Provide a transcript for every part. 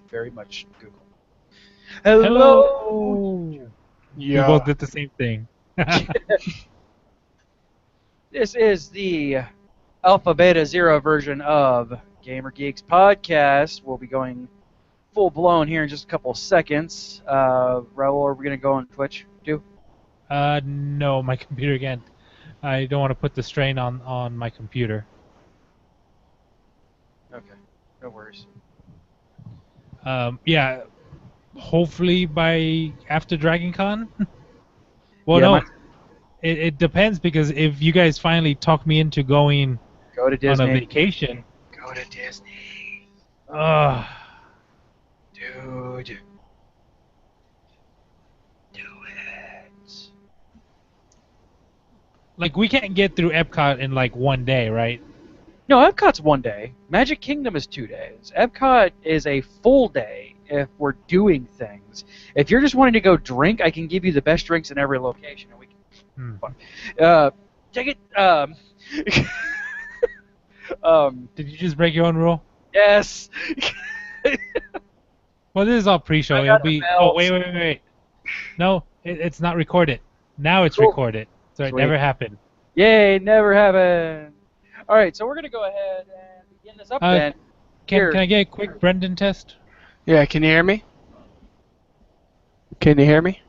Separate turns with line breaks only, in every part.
very much Google.
Hello.
Yeah.
We both did the same thing.
This is the Alpha Beta Zero version of Gamer Geeks podcast. We'll be going full blown here in just a couple of seconds. Raul, are we going to go on Twitch too?
No, my computer again. I don't want to put the strain on my computer.
Okay, no worries.
Yeah, hopefully by after DragonCon. Well,
Yeah,
no, it depends because if you guys finally talk me into going
Go to
on
Disney.
a vacation,
Go to Disney. Dude. Do it.
like we can't get through Epcot in like one day, right?
No, Epcot's 1 day. Magic Kingdom is 2 days. Epcot is a full day if we're doing things. If you're just wanting to go drink, I can give you the best drinks in every location. And we can take it.
Did you just break your own rule?
Yes.
Well, this is all pre-show. It'll be. Oh, wait. No, it's not recorded. Now it's
Cool.
recorded, so it never happened.
Yay, never happened. All right, so we're going to go ahead and begin this up then.
Can I get a quick Brendan test?
Yeah, can you hear me? Can you hear me?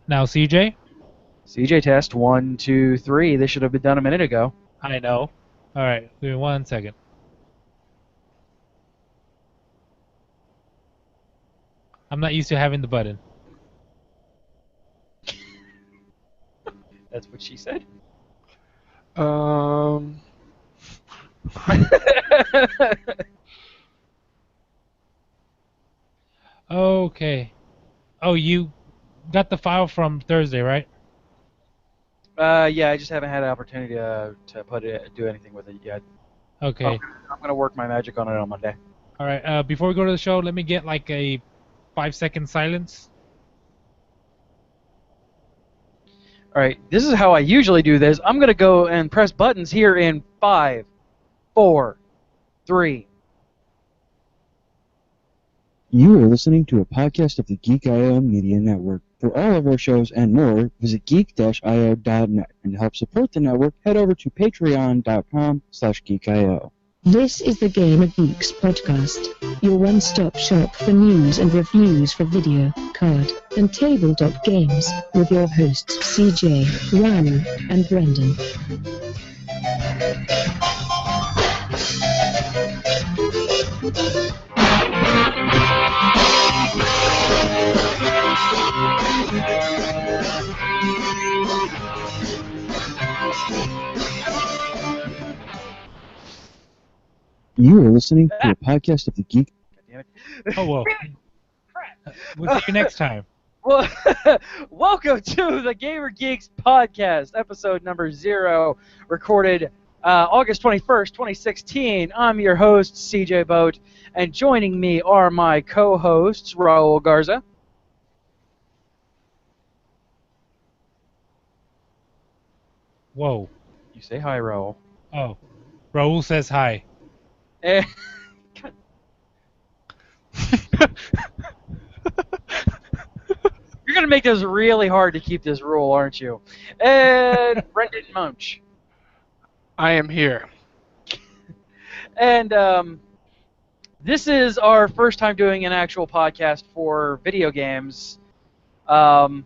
Now, CJ?
CJ test, 1, 2, 3. This should have been done a minute ago.
I know. All right, give me 1 second. I'm not used to having the button.
That's what she said.
Okay. Oh, you got the file from Thursday, right?
Yeah, I just haven't had an opportunity to do anything with it yet.
Okay.
I'm gonna work my magic on it on Monday.
All right. Before we go to the show, let me get like a 5-second silence.
All right, this is how I usually do this. I'm gonna go and press buttons here in 5, 4, 3.
You are listening to a podcast of the Geek I Media Network. For all of our shows and more, visit geek-io.net. And to help support the network, head over to patreon.com/geekio.
This is the Gamer Geeks podcast, your one-stop shop for news and reviews for video, card, and tabletop games, with your hosts CJ, Ryan, and Brendan.
You are listening to a podcast of the Geek.
Damn it.
Oh, well. We'll see you next time.
Well, welcome to the Gamer Geeks podcast, episode number 0, recorded August 21st, 2016. I'm your host, CJ Boat, and joining me are my co-hosts, Raul Garza.
Whoa.
You say hi, Raul.
Oh. Raul says hi.
And you're going to make this really hard to keep this rule, aren't you? And Brendan Munch.
I am here.
And this is our first time doing an actual podcast for video games. We're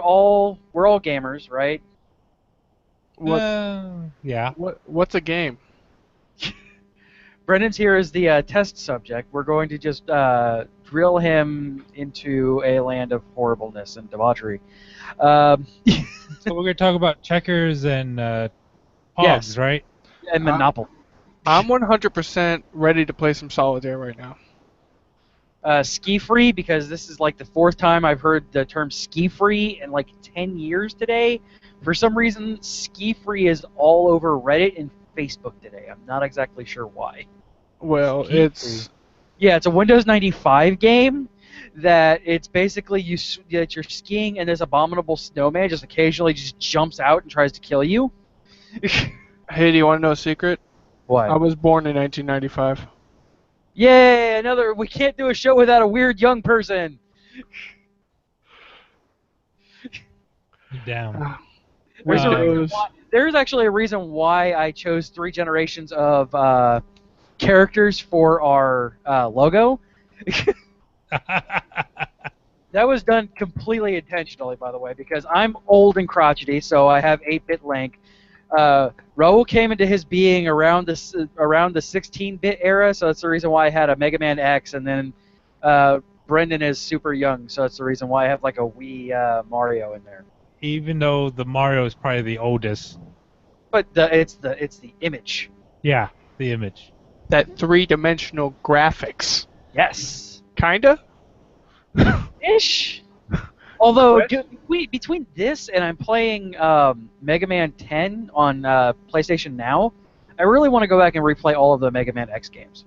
all gamers, right?
Yeah.
What's a game?
Brendan's here as the test subject. We're going to just drill him into a land of horribleness and debauchery.
So we're going to talk about checkers and Pogs,
Yes.
right?
And Monopoly.
I'm 100% ready to play some solitaire right now.
Ski free, because this is like the 4th time I've heard the term ski free in like 10 years today. For some reason, ski free is all over Reddit and Facebook today. I'm not exactly sure why.
Well, it's
a Windows 95 game that it's basically that you're skiing and this abominable snowman just occasionally just jumps out and tries to kill you.
Hey, do you want to know a secret?
What?
I was born in 1995.
Yay! Another. We can't do a show without a weird young person.
Damn.
There's actually a reason why I chose 3 generations of characters for our logo. That was done completely intentionally, by the way, because I'm old and crotchety, so I have 8-bit Link. Raul came into his being around the 16-bit era, so that's the reason why I had a Mega Man X, and then Brendan is super young, so that's the reason why I have like a Wii Mario in there.
Even though the Mario is probably the oldest.
But it's the image.
Yeah, the image.
That 3-dimensional graphics.
Yes.
Kinda?
Ish. Although between this and I'm playing Mega Man 10 on PlayStation Now, I really want to go back and replay all of the Mega Man X games.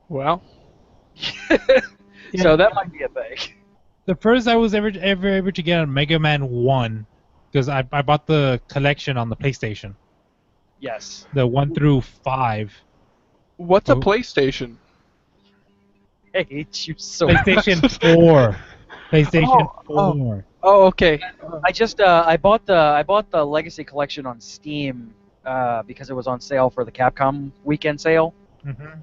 Well.
So that might be a thing.
The first I was ever able to get on Mega Man 1, because I bought the collection on the PlayStation.
Yes.
The 1 through 5.
What's a PlayStation?
I hate you so
PlayStation
much.
4. PlayStation 4.
Oh, okay.
I bought the Legacy Collection on Steam because it was on sale for the Capcom weekend sale.
Mm-hmm.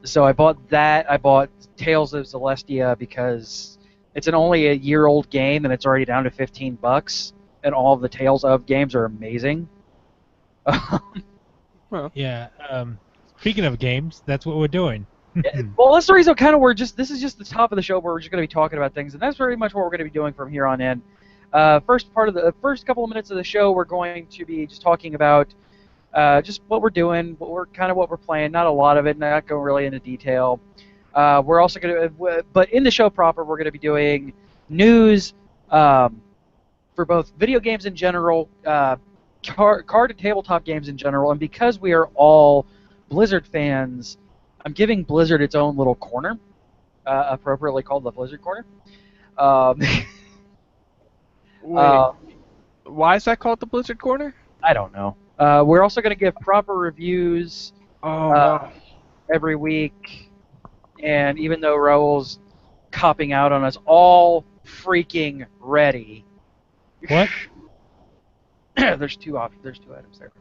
So I bought that. I bought Tales of Celestia because it's only a year-old game and it's already down to $15, and all of the Tales of games are amazing.
Well.
Yeah. Speaking of games, that's what we're doing.
Well, that's the reason this is just the top of the show where we're just going to be talking about things, and that's pretty much what we're going to be doing from here on in. First couple of minutes of the show, we're going to be just talking about just what we're doing, what we're playing. Not a lot of it, not going really into detail. We're also going to, but in the show proper, we're going to be doing news for both video games in general, card and tabletop games in general, and because we are all Blizzard fans, I'm giving Blizzard its own little corner, appropriately called the Blizzard Corner.
Wait, why is that called the Blizzard Corner?
I don't know. We're also going to give proper reviews every week, and even though Raul's copping out on us, all freaking ready.
What?
There's two items there,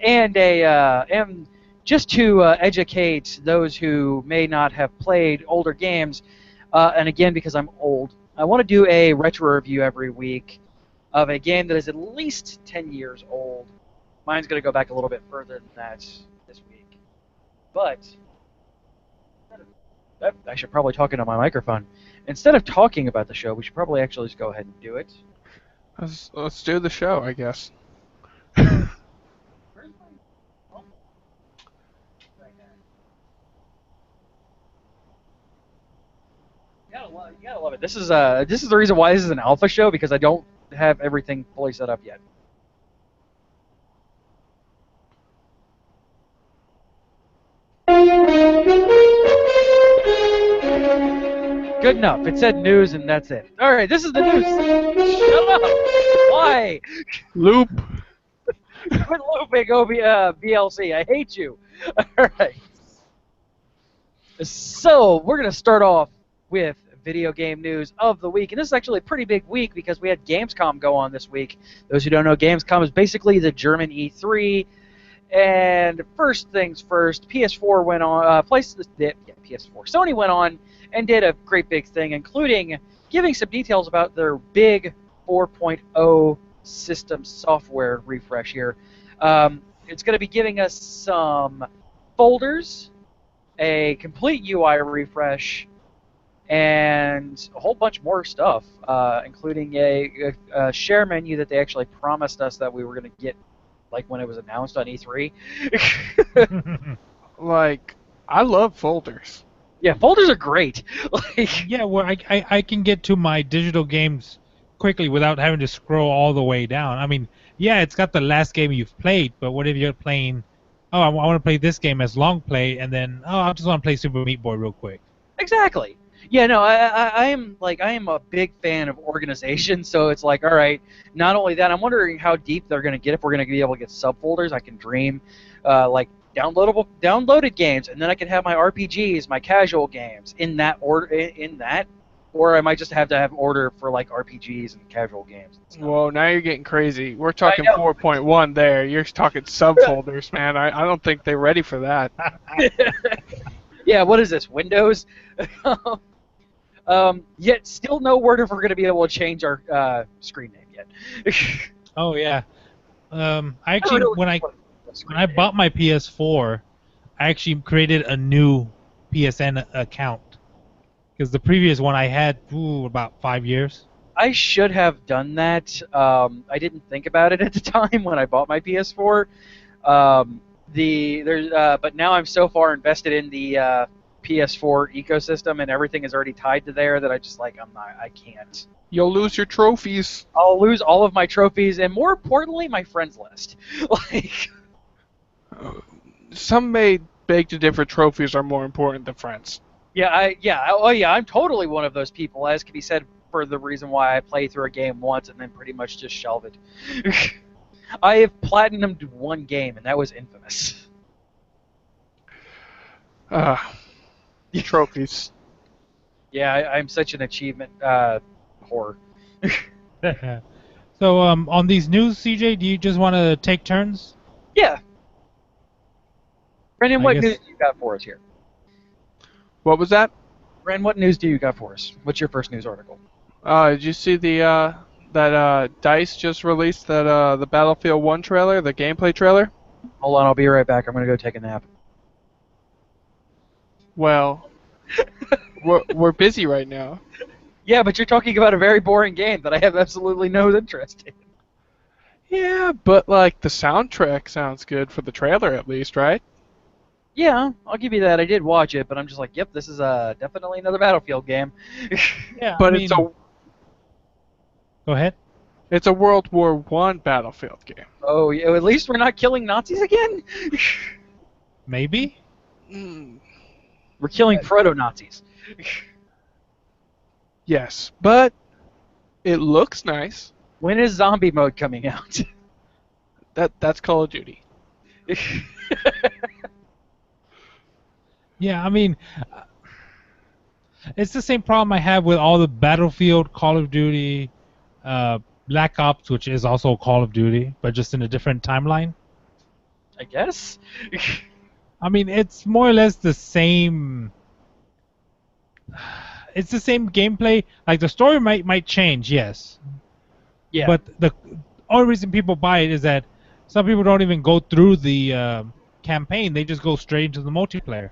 and just to educate those who may not have played older games, and again because I'm old, I want to do a retro review every week of a game that is at least 10 years old. Mine's going to go back a little bit further than that this week, but I should probably talk into my microphone. Instead of talking about the show, we should probably actually just go ahead and do it.
Let's do the show, I guess. You gotta love it. This is the reason why this is an alpha show, because I don't have everything fully set up yet. Good enough. It said news and that's it. All right, this is the news. Shut up. Why? Loop.
Quit looping, VLC. I hate you. All right. So we're gonna start off with video game news of the week, and this is actually a pretty big week because we had Gamescom go on this week. Those who don't know, Gamescom is basically the German E3. And first things first, PS4 went on. PS4. Sony went on and did a great big thing, including giving some details about their big 4.0 system software refresh here. It's going to be giving us some folders, a complete UI refresh, and a whole bunch more stuff, including a share menu that they actually promised us that we were going to get, like when it was announced on E3.
Like, I love folders.
Yeah, folders are great.
Yeah, well, I can get to my digital games quickly without having to scroll all the way down. I mean, yeah, it's got the last game you've played, but what if you're playing, I want to play this game as long play, and then, I just want to play Super Meat Boy real quick.
Exactly. Yeah, no, I am a big fan of organization. So it's like, all right, not only that, I'm wondering how deep they're going to get if we're going to be able to get subfolders. I can dream, like downloaded games, and then I can have my RPGs, my casual games in that order, or I might just have to have order for like RPGs and casual games. And stuff.
Whoa, now you're getting crazy. We're talking
know.
4.1 there. You're talking subfolders, man. I don't think they're ready for that.
Yeah, what is this? Windows? Yet still no word if we're going to be able to change our screen name yet.
Oh yeah. I actually when I bought my PS4, I actually created a new PSN account because the previous one I had about 5 years.
I should have done that. I didn't think about it at the time when I bought my PS4. But now I'm so far invested in the PS4 ecosystem, and everything is already tied to there that I can't.
You'll lose your trophies.
I'll lose all of my trophies, and more importantly, my friends list. Like,
Some may beg to differ. Trophies are more important than friends.
I'm totally one of those people, as can be said for the reason why I play through a game once and then pretty much just shelve it. I have platinumed one game, and that was Infamous.
Trophies.
Yeah, I'm such an achievement whore.
So on these news, CJ, do you just want to take turns?
Yeah. Brendan,
I
what
guess-
news do you got for us here?
What was that?
Brendan, what news do you got for us? What's your first news article?
Did you see that DICE just released the Battlefield 1 trailer, the gameplay trailer?
Hold on, I'll be right back. I'm going to go take a nap.
Well, we're busy right now.
Yeah, but you're talking about a very boring game that I have absolutely no interest in.
Yeah, but like the soundtrack sounds good for the trailer at least, right?
Yeah, I'll give you that. I did watch it, but I'm just like, yep, this is definitely another Battlefield game.
Yeah,
But it's a
Go ahead.
it's a World War One Battlefield game.
Oh, yeah, at least we're not killing Nazis again?
Maybe.
We're killing proto-Nazis.
Yes, but it looks nice.
When is zombie mode coming out?
That's Call of Duty.
Yeah, I mean, it's the same problem I have with all the Battlefield, Call of Duty, Black Ops, which is also Call of Duty, but just in a different timeline.
I guess.
I mean, it's more or less the same. It's the same gameplay. Like the story might change, yes.
Yeah.
But the only reason people buy it is that some people don't even go through the campaign; they just go straight into the multiplayer.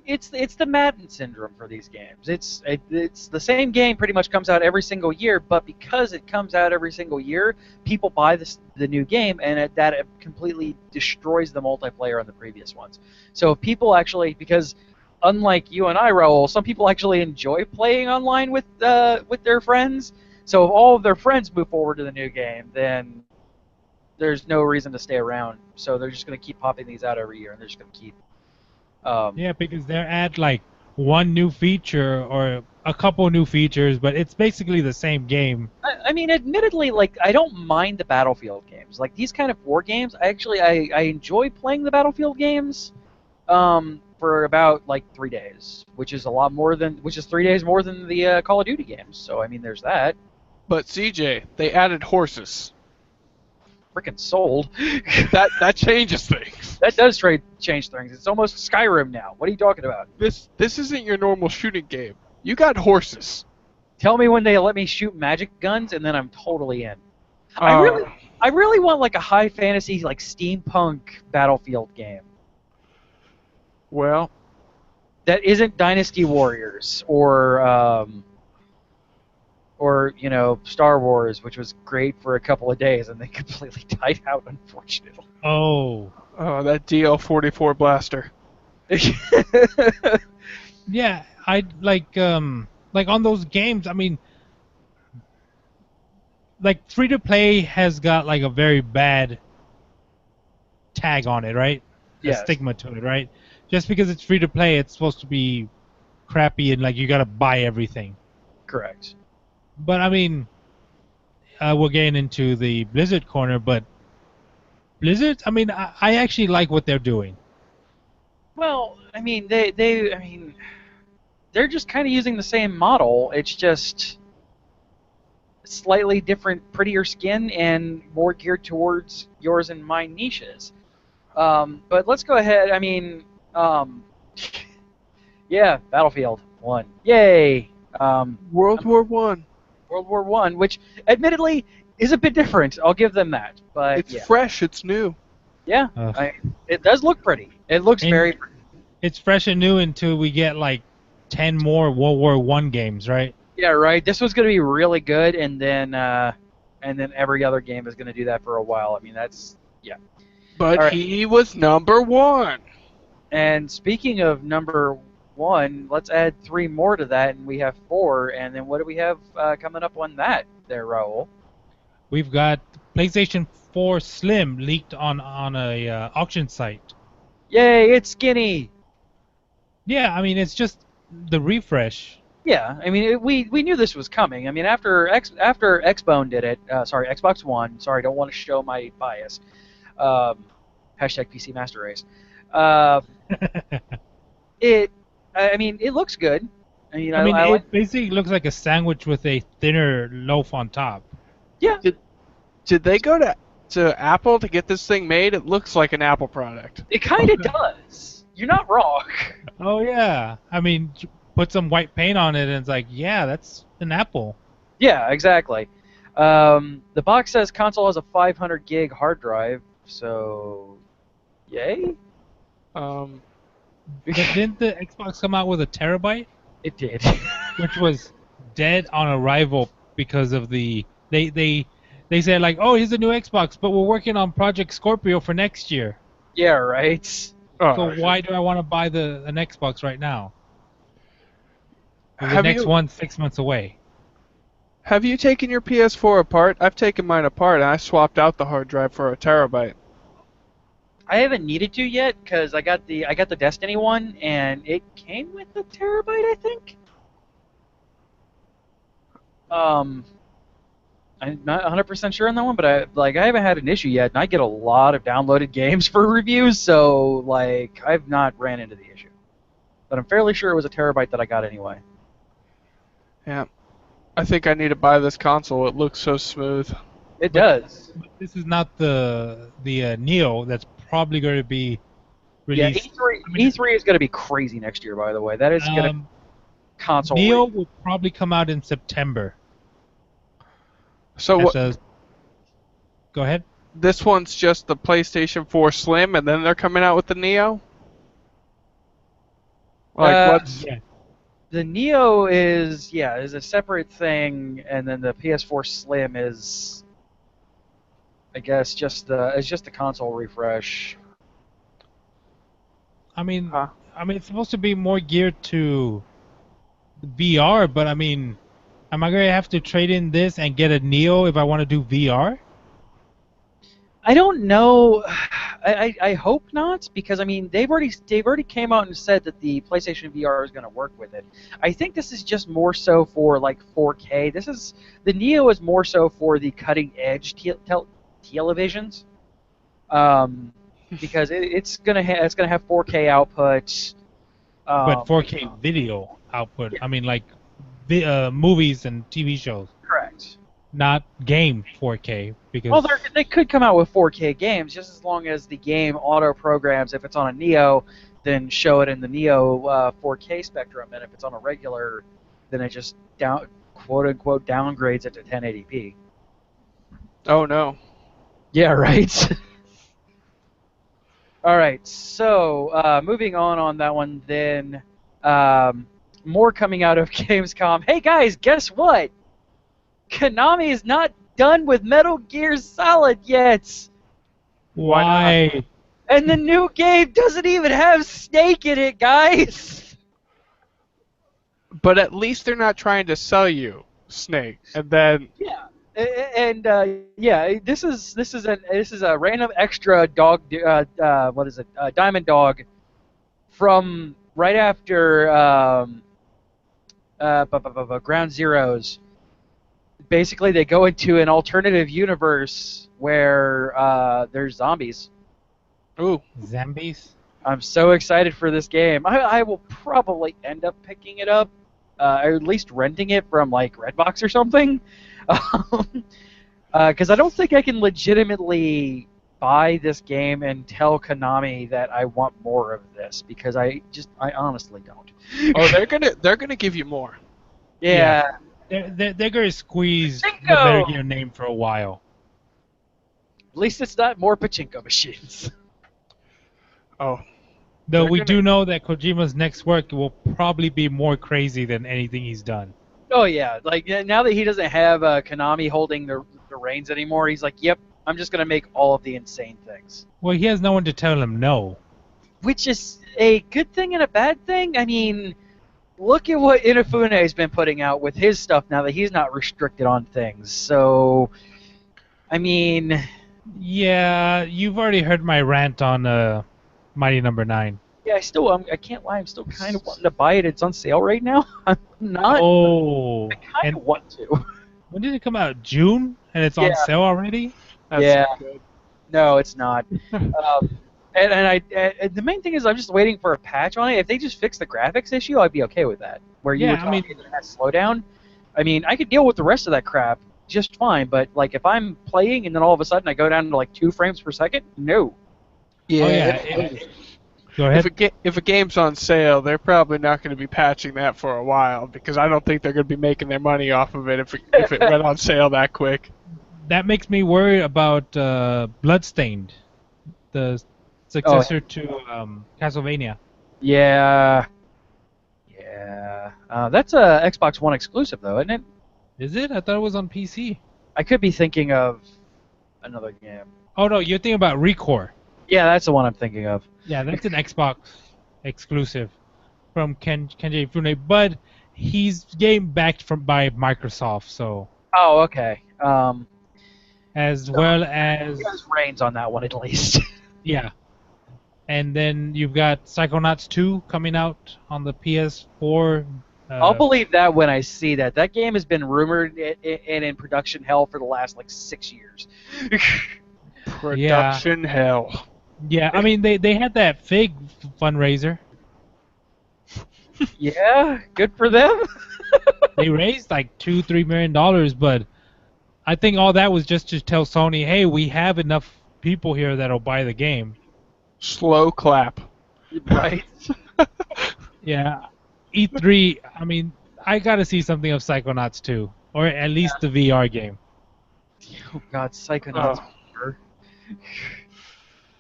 It's the Madden syndrome for these games. It's the same game pretty much comes out every single year, but because it comes out every single year, people buy the new game, and it completely destroys the multiplayer on the previous ones. So if people actually, because unlike you and I, Raul, some people actually enjoy playing online with their friends. So if all of their friends move forward to the new game, then there's no reason to stay around. So they're just going to keep popping these out every year, and they're just going to keep.
Yeah, because they're add like one new feature or a couple new features, but it's basically the same game.
I mean, admittedly, like I don't mind the Battlefield games. Like these kind of war games, I enjoy playing the Battlefield games. For about like 3 days, which is 3 days more than the Call of Duty games. So I mean, there's that.
But CJ, they added horses.
Freaking sold.
That changes things.
That does change things. It's almost Skyrim now. What are you talking about?
This isn't your normal shooting game. You got horses.
Tell me when they let me shoot magic guns, and then I'm totally in. I really want like a high fantasy, like steampunk Battlefield game.
Well,
that isn't Dynasty Warriors or Star Wars, which was great for a couple of days and then completely died out, unfortunately.
Oh,
that DL-44 blaster.
yeah, I like on those games. I mean, like free to play has got like a very bad tag on it, right?
Yes.
A stigma to it, right? Just because it's free to play, it's supposed to be crappy and like you gotta buy everything.
Correct.
But I mean, we're getting into the Blizzard corner, but Blizzard, I mean, I actually like what they're doing.
Well, I mean, they're just kind of using the same model. It's just slightly different, prettier skin and more geared towards yours and my niches. But let's go ahead. I mean, yeah, Battlefield 1. Yay!
World War One.
World War 1, which admittedly is a bit different. I'll give them that. But
It's
yeah.
fresh. It's new.
Yeah,
Ugh.
it does look pretty. It looks
And-
very pretty.
It's fresh and new until we get like 10 more World War One games, right?
Yeah, right. This was going to be really good, and then every other game is going to do that for a while. I mean, that's yeah.
But
All right.
he was number one.
And speaking of number 1, let's add 3 more to that, and we have 4. And then what do we have coming up on that there, Raul?
We've got PlayStation 4 Slim leaked on a auction site.
Yay, it's skinny.
Yeah, I mean it's just the refresh.
Yeah, I mean we knew this was coming. I mean after Xbone did it, sorry Xbox One. Sorry, don't want to show my bias. Hashtag PC Master Race. I mean it looks good. I mean
I mean
I
it
like,
basically looks like a sandwich with a thinner loaf on top.
yeah.
Did they go to Apple to get this thing made? It looks like an Apple product.
It kind of does. You're not wrong.
Oh yeah, I mean put some white paint on it and it's like yeah, that's an Apple.
Yeah, exactly. The box says console has a 500 gig hard drive, so yay.
Didn't the Xbox come out with a terabyte,
It did.
which was dead on arrival because of the they said like, oh, here's a new Xbox, but we're working on Project Scorpio for next year.
Yeah, right.
Oh,
So why do I want to buy an Xbox right now? The
Have
next
you-
one's 6 months away.
Have you taken your PS4 apart? I've taken mine apart and I swapped out the hard drive for a terabyte.
I haven't needed to yet because I got the Destiny one and it came with a terabyte, I think. I'm not 100% sure on that one, but I haven't had an issue yet, and I get a lot of downloaded games for reviews, so like I've not ran into the issue. But I'm fairly sure it was a terabyte that I got anyway.
Yeah. I think I need to buy this console. It looks so smooth.
It does.
But this is not the Neo that's probably going to be
Yeah,
released.
E3 is going to be crazy next year, by the way. That is going to console.
Neo will probably come out in September.
So
That
what?
says- Go ahead.
This one's just the PlayStation 4 Slim, and then they're coming out with the Neo. Like what's?
Yeah.
The Neo is a separate thing, and then the PS4 Slim is, I guess, just the console refresh.
I mean,
Huh.
it's supposed to be more geared to VR, but I mean, am I going to have to trade in this and get a Neo if I want to do VR?
I don't know. I hope not, because I mean they've already came out and said that the PlayStation VR is going to work with it. I think this is just more so for like 4K. The Neo is more so for the cutting edge televisions, because it's gonna have 4K output.
But 4K video output.
Yeah.
I mean, like movies and TV shows,
Correct.
not game 4K. Because
Well, they could come out with 4K games just as long as the game auto programs. If it's on a Neo, then show it in the Neo 4K spectrum, and if it's on a regular, then it just quote unquote downgrades it to 1080p.
Oh no.
Yeah, right. All right, so moving on that one, then more coming out of Gamescom. Hey guys, guess what? Konami is not done with Metal Gear Solid yet.
why?
And the new game doesn't even have Snake in it, guys.
But at least they're not trying to sell you Snake, and then
Yeah, and yeah, this is a random extra dog. What is it? Diamond Dog from right after Ground Zeroes. Basically, they go into an alternative universe where there's zombies.
Ooh.
Zombies?
I'm so excited for this game. I will probably end up picking it up, or at least renting it from like Redbox or something. Because I don't think I can legitimately buy this game and tell Konami that I want more of this, because I honestly don't.
Oh, they're gonna give you more.
Yeah.
They're gonna squeeze the
Pachinko!
Metal Gear name for a while.
At least it's not more pachinko machines.
Oh.
Though
They're
we
gonna-
do know that Kojima's next work will probably be more crazy than anything he's done.
Oh yeah, like now that he doesn't have Konami holding the reins anymore, he's like, yep, I'm just gonna make all of the insane things.
Well, he has no one to tell him no.
Which is a good thing and a bad thing. I mean, look at what Inafune's been putting out with his stuff now that he's not restricted on things. So, I mean,
Yeah, you've already heard my rant on Mighty Number 9.
yeah, I can't lie, I'm still kind of wanting to buy it. It's on sale right now. I'm not.
Oh,
I kind
and
of want to.
when did it come out? June? And it's on
Yeah.
sale already?
That's
Yeah.
good.
No, it's not. And the main thing is I'm just waiting for a patch on it. If they just fix the graphics issue, I'd be okay with that. Where you
Yeah,
were
I mean-
talking about that slowdown. I mean, I could deal with the rest of that crap just fine, but like if I'm playing and then all of a sudden I go down to like 2 frames per second, no.
Yeah.
Oh, yeah. Go ahead.
If a game's on sale, they're probably not going to be patching that for a while, because I don't think they're going to be making their money off of it if it went on sale that quick.
That makes me worry about Bloodstained, the successor to Castlevania.
Yeah. Yeah. That's a Xbox One exclusive though, isn't it?
Is it? I thought it was on PC.
I could be thinking of another game.
Oh, no, you're thinking about Recore.
Yeah, that's the one I'm thinking of.
Yeah, that's an Xbox exclusive from Kenji Fune, but he's game backed by Microsoft, so
Oh, okay.
as well as
He has reins on that one at least.
yeah. And then you've got Psychonauts 2 coming out on the PS4.
I'll believe that when I see that. That game has been rumored and in production hell for the last like 6 years.
Production hell.
Yeah, I mean they had that Fig fundraiser.
Yeah, good for them.
They raised like $2-3 million, but I think all that was just to tell Sony, hey, we have enough people here that'll buy the game.
Slow clap.
Right.
Yeah, E3. I mean, I gotta see something of Psychonauts 2, or at least the VR game.
Oh God, Psychonauts.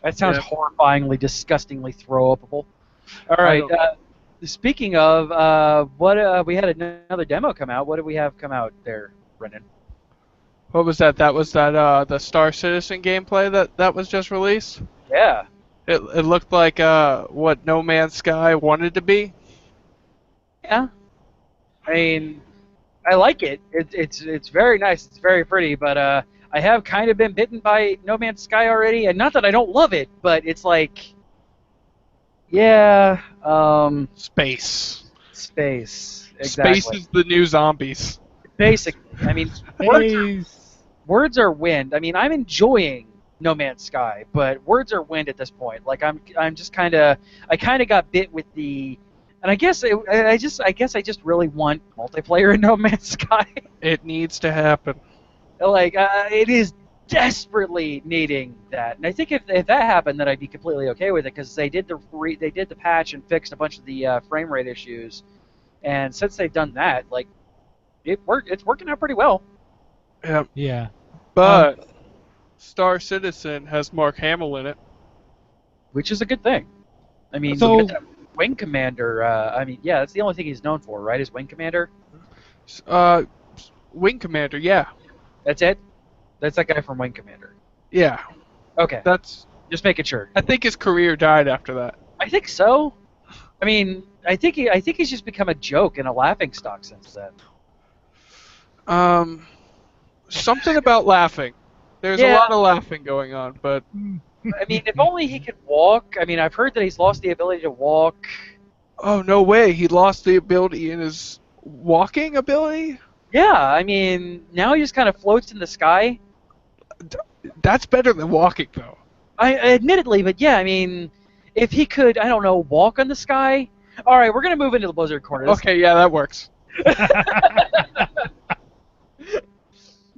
That sounds horrifyingly, disgustingly throwable. All right. Speaking of, what we had another demo come out. What did we have come out there, Brendan?
What was that? That was the Star Citizen gameplay that was just released.
Yeah.
It looked like what No Man's Sky wanted to be.
Yeah. I mean, I like it. It's very nice. It's very pretty. But I have kind of been bitten by No Man's Sky already, and not that I don't love it, but it's like, yeah,
Space.
Space. Exactly.
Space is the new zombies.
Basic. I mean, words are wind. I mean, I'm enjoying No Man's Sky, but words are wind at this point. Like I'm just kind of I got bit with the, and I guess I just really want multiplayer in No Man's Sky.
It needs to happen.
Like it is desperately needing that, and I think if that happened, then I'd be completely okay with it, because they did the patch and fixed a bunch of the frame rate issues, and since they've done that, like it's working out pretty well.
Yeah.
Yeah.
But Star Citizen has Mark Hamill in it.
Which is a good thing. I mean,
So-
you get that Wing Commander. I mean, yeah, that's the only thing he's known for, right? Is Wing Commander.
Wing Commander, yeah.
That's it. That's that guy from Wing Commander.
Yeah.
Okay,
That's.
just making sure.
I think his career died after that.
I think so. I mean, I think he's just become a joke and a laughing stock since then.
Something about laughing. There's a
Yeah.
lot of laughing going on, but
I mean, if only he could walk. I mean, I've heard that he's lost the ability to walk.
oh no way, he lost the ability in his walking ability?
Yeah, I mean, now he just kind of floats in the sky.
That's better than walking, though.
Admittedly, but yeah, I mean, if he could, I don't know, walk on the sky. All right, we're gonna move into the Blizzard corner.
Okay, yeah, that works.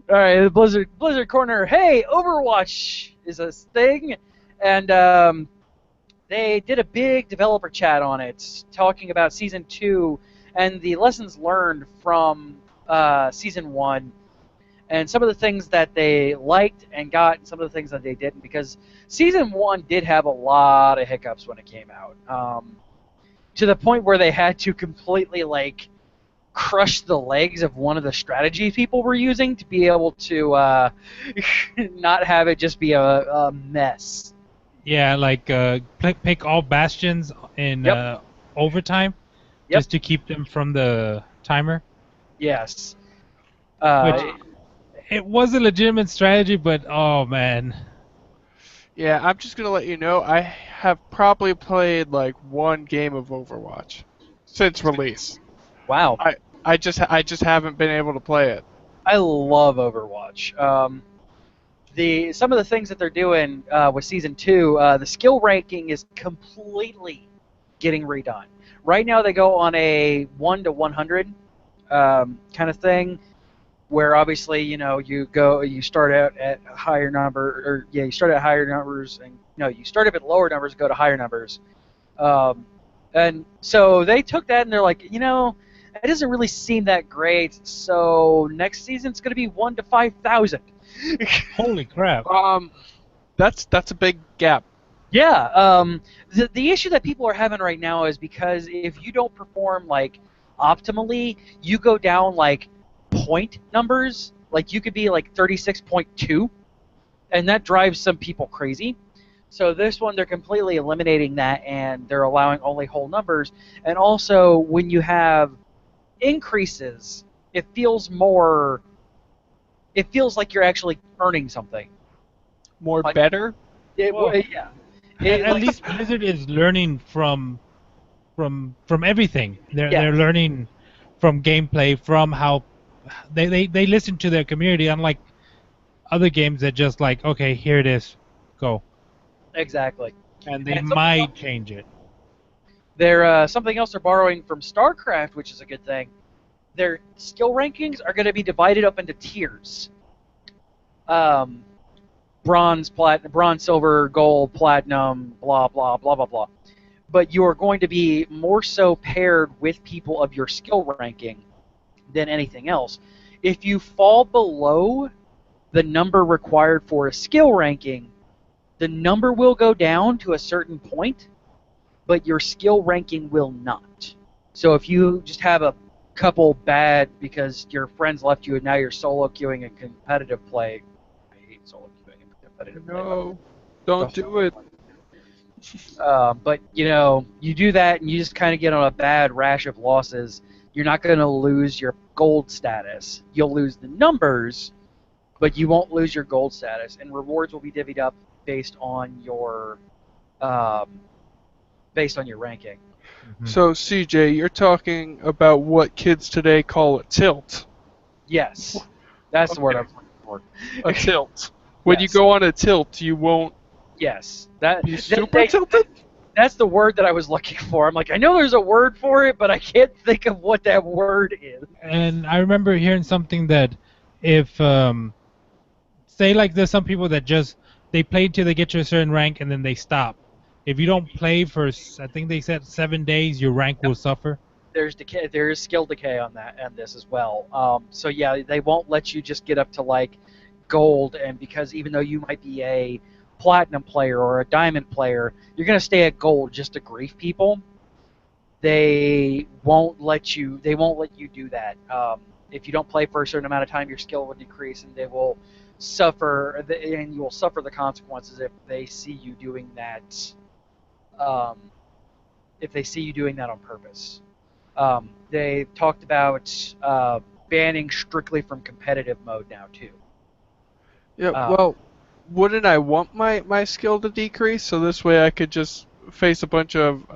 All right, the Blizzard corner. Hey, Overwatch is a thing, and they did a big developer chat on it, talking about Season 2 and the lessons learned from Season 1, and some of the things that they liked and got, and some of the things that they didn't, because Season 1 did have a lot of hiccups when it came out, to the point where they had to completely, like, crush the legs of one of the strategy people were using to be able to not have it just be a mess.
Yeah, like pick all bastions in overtime,
Yep.
just to keep them from the timer.
Yes.
Which it was a legitimate strategy, but oh man.
Yeah, I'm just gonna let you know, I have probably played like one game of Overwatch since release.
Wow.
I just haven't been able to play it.
I love Overwatch. Some of the things that they're doing with Season 2, the skill ranking is completely getting redone. Right now they go on a 1 to 100 kind of thing, where obviously, you start out at a higher number, or you start at higher numbers, and you start up at lower numbers, go to higher numbers. And so they took that and they're like, it doesn't really seem that great, so next season it's going to be 1 to 5,000.
Holy crap.
That's a big gap.
Yeah, the issue that people are having right now is because if you don't perform, like, optimally, you go down, like, point numbers. Like, you could be, like, 36.2, and that drives some people crazy. So this one, they're completely eliminating that, and they're allowing only whole numbers. And also, when you have increases, it feels like you're actually earning something.
More
Like,
better?
Yeah.
At least Blizzard is learning from everything. They're learning from gameplay, from how they listen to their community, unlike other games that just like, okay, here it is, go.
Exactly.
And they might change it.
They're something else they're borrowing from StarCraft, which is a good thing. Their skill rankings are going to be divided up into tiers. Bronze, silver, gold, platinum, blah, blah, blah, blah, blah. But you are going to be more so paired with people of your skill ranking than anything else. If you fall below the number required for a skill ranking, the number will go down to a certain point, but your skill ranking will not. So if you just have a couple bad because your friends left you and now you're solo queuing in competitive play. I hate solo queuing in competitive play.
No, don't do it.
But, you do that and you just kind of get on a bad rash of losses. You're not going to lose your gold status. You'll lose the numbers, but you won't lose your gold status. And rewards will be divvied up based on your ranking.
Mm-hmm.
So, CJ, you're talking about what kids today call a tilt.
Yes. That's the word I'm looking for.
A tilt. When you
Yes.
go on a tilt, you won't
Yes.
be super tilted?
That's the word that I was looking for. I'm like, I know there's a word for it, but I can't think of what that word is.
And I remember hearing something that if, say like there's some people that just, they play till they get to a certain rank and then they stop. If you don't play for, I think they said 7 days, your rank will suffer.
There's decay. There is skill decay on this as well. So yeah, they won't let you just get up to like gold, and because even though you might be a platinum player or a diamond player, you're gonna stay at gold just to grief people. They won't let you. They won't let you do that. If you don't play for a certain amount of time, your skill will decrease, and they will suffer, and you will suffer the consequences if they see you doing that. If they see you doing that on purpose. They talked about banning strictly from competitive mode now too.
Yeah, well, wouldn't I want my skill to decrease so this way I could just face a bunch of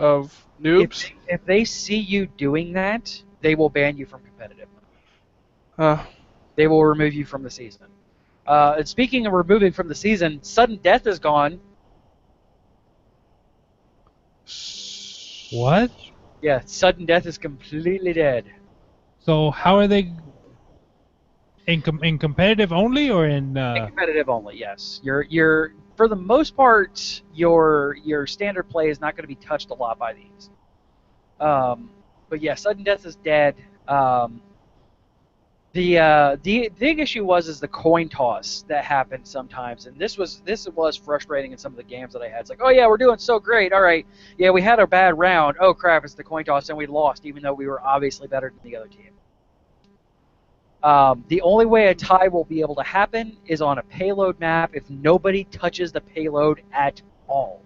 noobs?
If they see you doing that, they will ban you from competitive.
Uh,
They will remove you from the season. And speaking of removing from the season, sudden death is gone.
What?
Yeah, sudden death is completely dead.
So how are they in competitive only or in?
Competitive only, yes. You're for the most part, your standard play is not going to be touched a lot by these. But yeah, sudden death is dead. The big issue was the coin toss that happened sometimes, and this was frustrating in some of the games that I had. It's like, oh yeah, we're doing so great. All right, yeah, we had a bad round. Oh crap, it's the coin toss, and we lost, even though we were obviously better than the other team. The only way a tie will be able to happen is on a payload map if nobody touches the payload at all.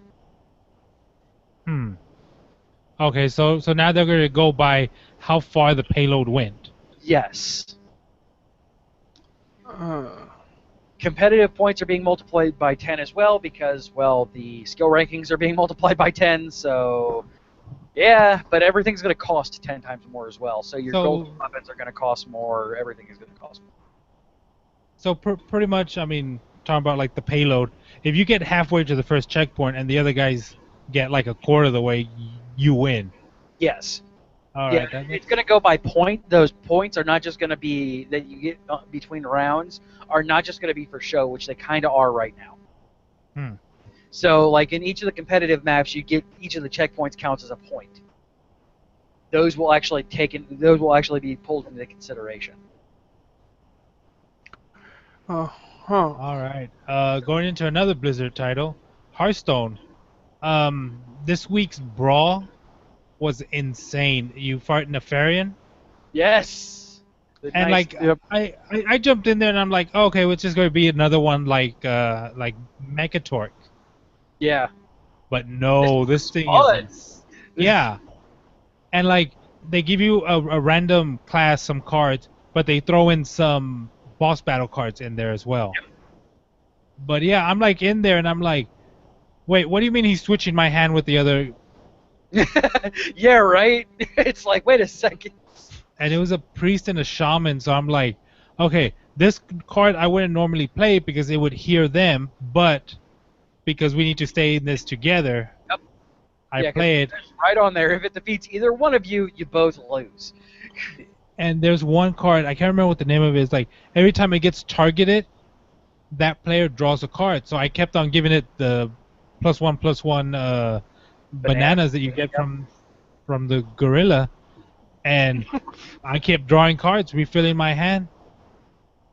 Okay, so now they're going to go by how far the payload went.
Yes. Competitive points are being multiplied by 10 as well because, well, the skill rankings are being multiplied by 10, so yeah, but everything's going to cost 10 times more as well. So your gold weapons are going to cost more, everything is going to cost more.
So pretty much, I mean, talking about like the payload, if you get halfway to the first checkpoint and the other guys get like a quarter of the way, you win.
Yes.
All
yeah,
right.
It's going to go by point. Those points are not just going to be that you get between rounds, are not just going to be for show, which they kind of are right now. So, like in each of the competitive maps, you get each of the checkpoints counts as a point. Those will actually be pulled into consideration.
All
right. Going into another Blizzard title, Hearthstone. This week's Brawl was insane. You fight Nefarian?
Yes.
And I jumped in there and I'm like, oh, okay, well, it's just going to be another one like Mechatork.
Yeah.
But no, this thing is yeah. And like they give you a random class, some cards, but they throw in some boss battle cards in there as well.
Yep.
But yeah, I'm like in there and I'm like, wait, what do you mean he's switching my hand with the other?
Yeah, right? It's like, wait a second.
And it was a priest and a shaman, so I'm like, okay, this card I wouldn't normally play because it would hear them, but because we need to stay in this together,
yep.
I play it.
Right on there. If it defeats either one of you, you both lose.
And there's one card, I can't remember what the name of it is, like every time it gets targeted, that player draws a card. So I kept on giving it the +1/+1 bananas that you get from the gorilla, and I kept drawing cards, refilling my hand,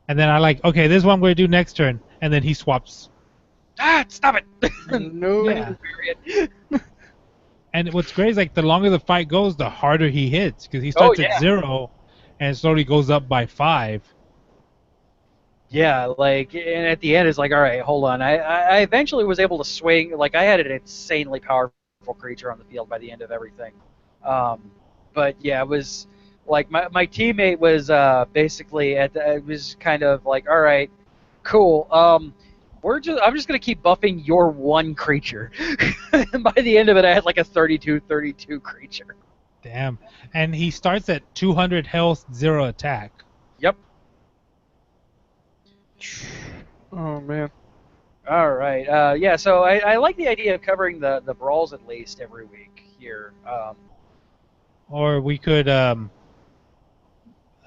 and then I like, okay, this is what I'm going to do next turn, and then he swaps.
Stop it!
No.
Yeah. And what's great is like the longer the fight goes, the harder he hits because he starts at 0 and slowly goes up by 5.
Yeah, like, and at the end it's like, all right, hold on. I eventually was able to swing. Like, I had an insanely powerful creature on the field by the end of everything. But yeah, it was like my teammate was basically it was kind of like, all right, cool. I'm just gonna keep buffing your one creature. And by the end of it, I had like a 32/32 creature.
Damn. And he starts at 200 health, 0 attack.
Yep.
Oh man.
All right. Yeah. So I like the idea of covering the brawls at least every week here.
Or we could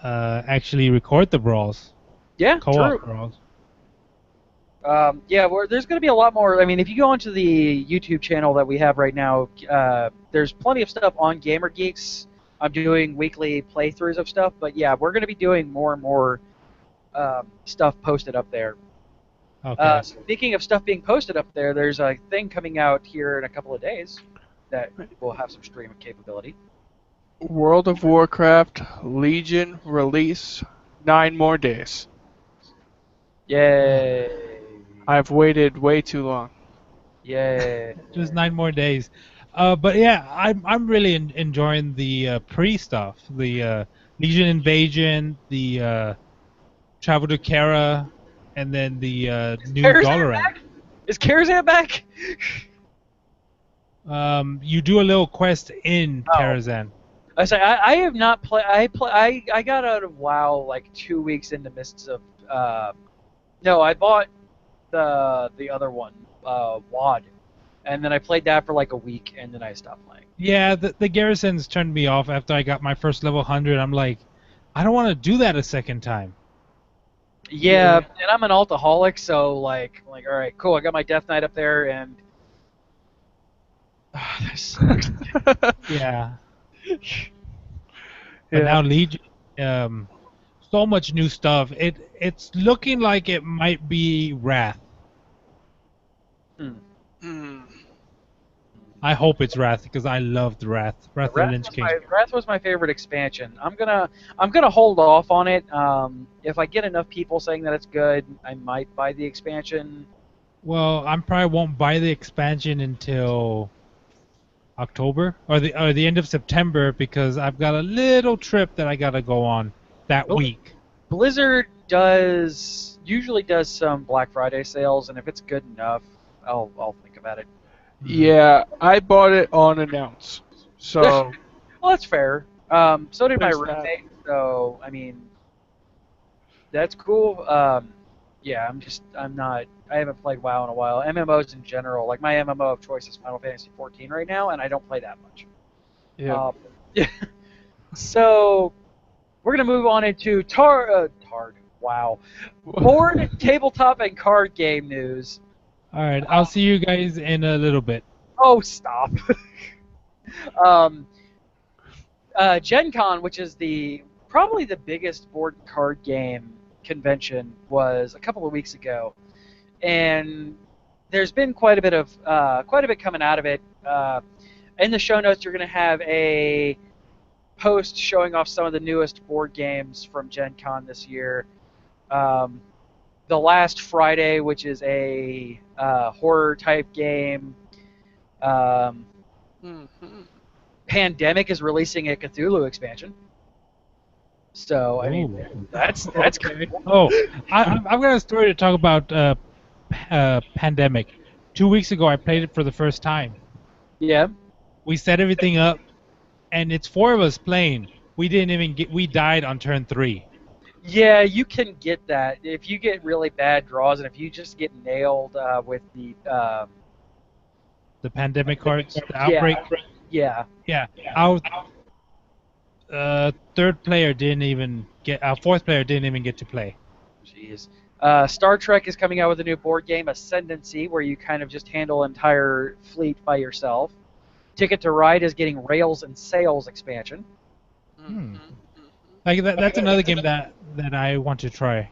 actually record the brawls.
Yeah.
Co-op
True.
brawls.
Yeah, there's going to be a lot more. I mean, if you go onto the YouTube channel that we have right now, there's plenty of stuff on Gamer Geeks. I'm doing weekly playthroughs of stuff, but yeah, we're going to be doing more and more stuff posted up there.
Okay.
Speaking of stuff being posted up there, there's a thing coming out here in a couple of days that will have some streaming capability.
World of Warcraft Legion release, 9 more days.
Yay!
I've waited way too long.
Yay!
Just 9 more days. But yeah, I'm really enjoying the pre stuff, the Legion Invasion, the Travel to Kara, and then the new Dalaran.
Is Karazhan back?
You do a little quest in Karazhan.
I say I have not played. I got out of WoW like 2 weeks into Mists of. No, I bought the other one, WoD, and then I played that for like a week, and then I stopped playing.
Yeah, the garrisons turned me off after I got my first level 100. I'm like, I don't want to do that a second time.
Yeah, and I'm an altaholic, so like all right, cool. I got my Death Knight up there, and that sucks.
Yeah. But now Legion, so much new stuff. It's looking like it might be Wrath. I hope it's Wrath because I loved Wrath. Wrath of the Lynch King.
Wrath was my favorite expansion. I'm gonna hold off on it. If I get enough people saying that it's good, I might buy the expansion.
Well, I probably won't buy the expansion until October or the end of September because I've got a little trip that I gotta go on that week.
Blizzard usually does some Black Friday sales, and if it's good enough, I'll think about it.
Yeah, I bought it unannounced. So
well, that's fair. So did my
There's that.
roommate. So I mean, that's cool. Yeah, I haven't played WoW in a while. MMOs in general, like my MMO of choice is Final Fantasy 14 right now, and I don't play that much.
yeah.
So we're gonna move on into Tard. Wow, board, tabletop, and card game news.
All right, I'll see you guys in a little bit.
Oh, stop. Gen Con, which is probably the biggest board and card game convention, was a couple of weeks ago, and there's been quite a bit coming out of it. In the show notes, you're going to have a post showing off some of the newest board games from Gen Con this year. The Last Friday, which is a horror type game. Pandemic is releasing a Cthulhu expansion. So I mean, that's good.
Oh, I've got a story to talk about. Pandemic. 2 weeks ago, I played it for the first time.
Yeah.
We set everything up, and it's 4 of us playing. We didn't even get. We died on turn 3.
Yeah, you can get that if you get really bad draws, and if you just get nailed with the
pandemic cards, the outbreak.
Yeah.
Yeah. Our third player didn't even get. Our fourth player didn't even get to play.
Jeez. Star Trek is coming out with a new board game, Ascendancy, where you kind of just handle an entire fleet by yourself. Ticket to Ride is getting Rails and Sails expansion.
Like that's another game that I want to try.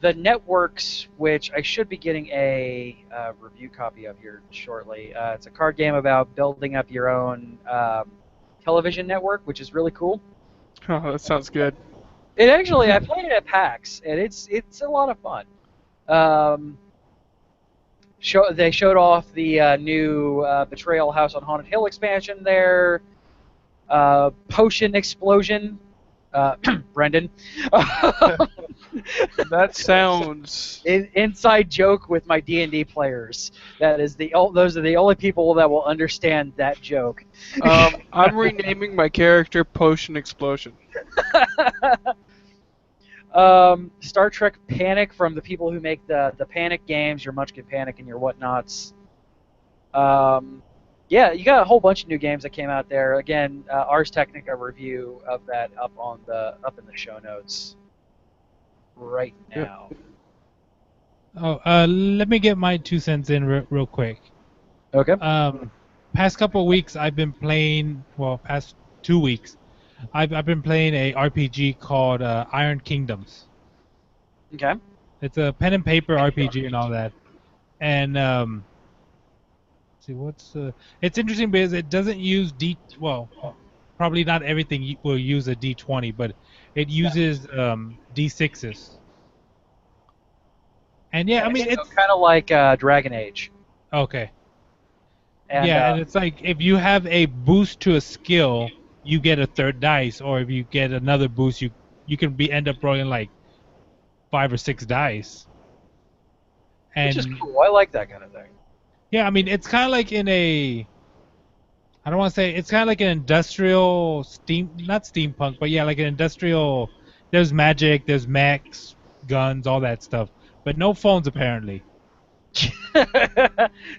The Networks, which I should be getting a review copy of here shortly. It's a card game about building up your own television network, which is really cool.
Oh, that sounds good.
It actually, I played it at PAX, and it's a lot of fun. They showed off the new Betrayal House on Haunted Hill expansion there. Potion Explosion. Brendan.
That sounds...
Inside joke with my D&D players. Those are the only people that will understand that joke.
I'm renaming my character Potion Explosion.
Star Trek Panic from the people who make the Panic games, your Munchkin Panic and your whatnots. Yeah, you got a whole bunch of new games that came out there. Again, Ars Technica review of that up in the show notes right now.
Oh, let me get my 2 cents in real quick.
Okay.
Past couple of weeks, I've been playing. Well, past 2 weeks, I've been playing a RPG called Iron Kingdoms.
Okay.
It's a pen and paper RPG and all that, and it's interesting because it doesn't use probably not everything will use a D20, but it uses D6s. And yeah, I mean it's
kind of like Dragon Age.
Okay.
And,
and it's like if you have a boost to a skill, you get a third dice, or if you get another boost, you can end up rolling like 5 or 6 dice.
Which is cool. I like that kind of thing.
Yeah, I mean, it's kind of like in a... I don't want to say it's kind of like an industrial not steampunk, but yeah, like an industrial. There's magic, there's mechs, guns, all that stuff, but no phones apparently.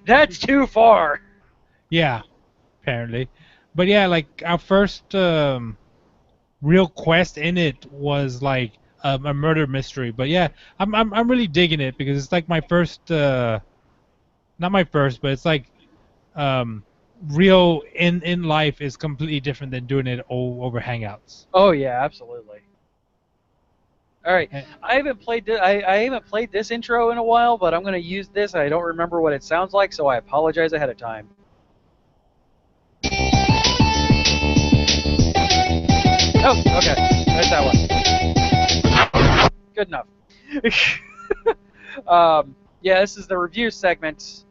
That's too far.
Yeah, apparently, but yeah, like our first real quest in it was like a murder mystery. But yeah, I'm really digging it because it's like my first, not my first, but it's like real in life is completely different than doing it over Hangouts.
Oh yeah, absolutely. All right,
Eh,
I haven't played I haven't played this intro in a while, but I'm going to use this. I don't remember what it sounds like, so I apologize ahead of time. Oh, okay, that's that one. Good enough. Yeah, this is the review segment.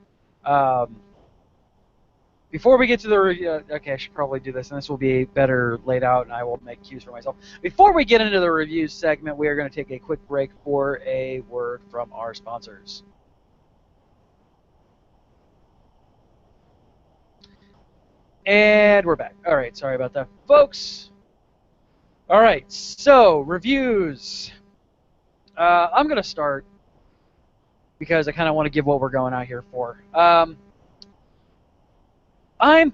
Before we get to the review, okay, I should probably do this, and this will be better laid out, and I will make cues for myself. Before we get into the review segment, we are going to take a quick break for a word from our sponsors. And we're back. All right, sorry about that, folks. All right, so reviews. I'm going to start because I kind of want to give what we're going out here for. I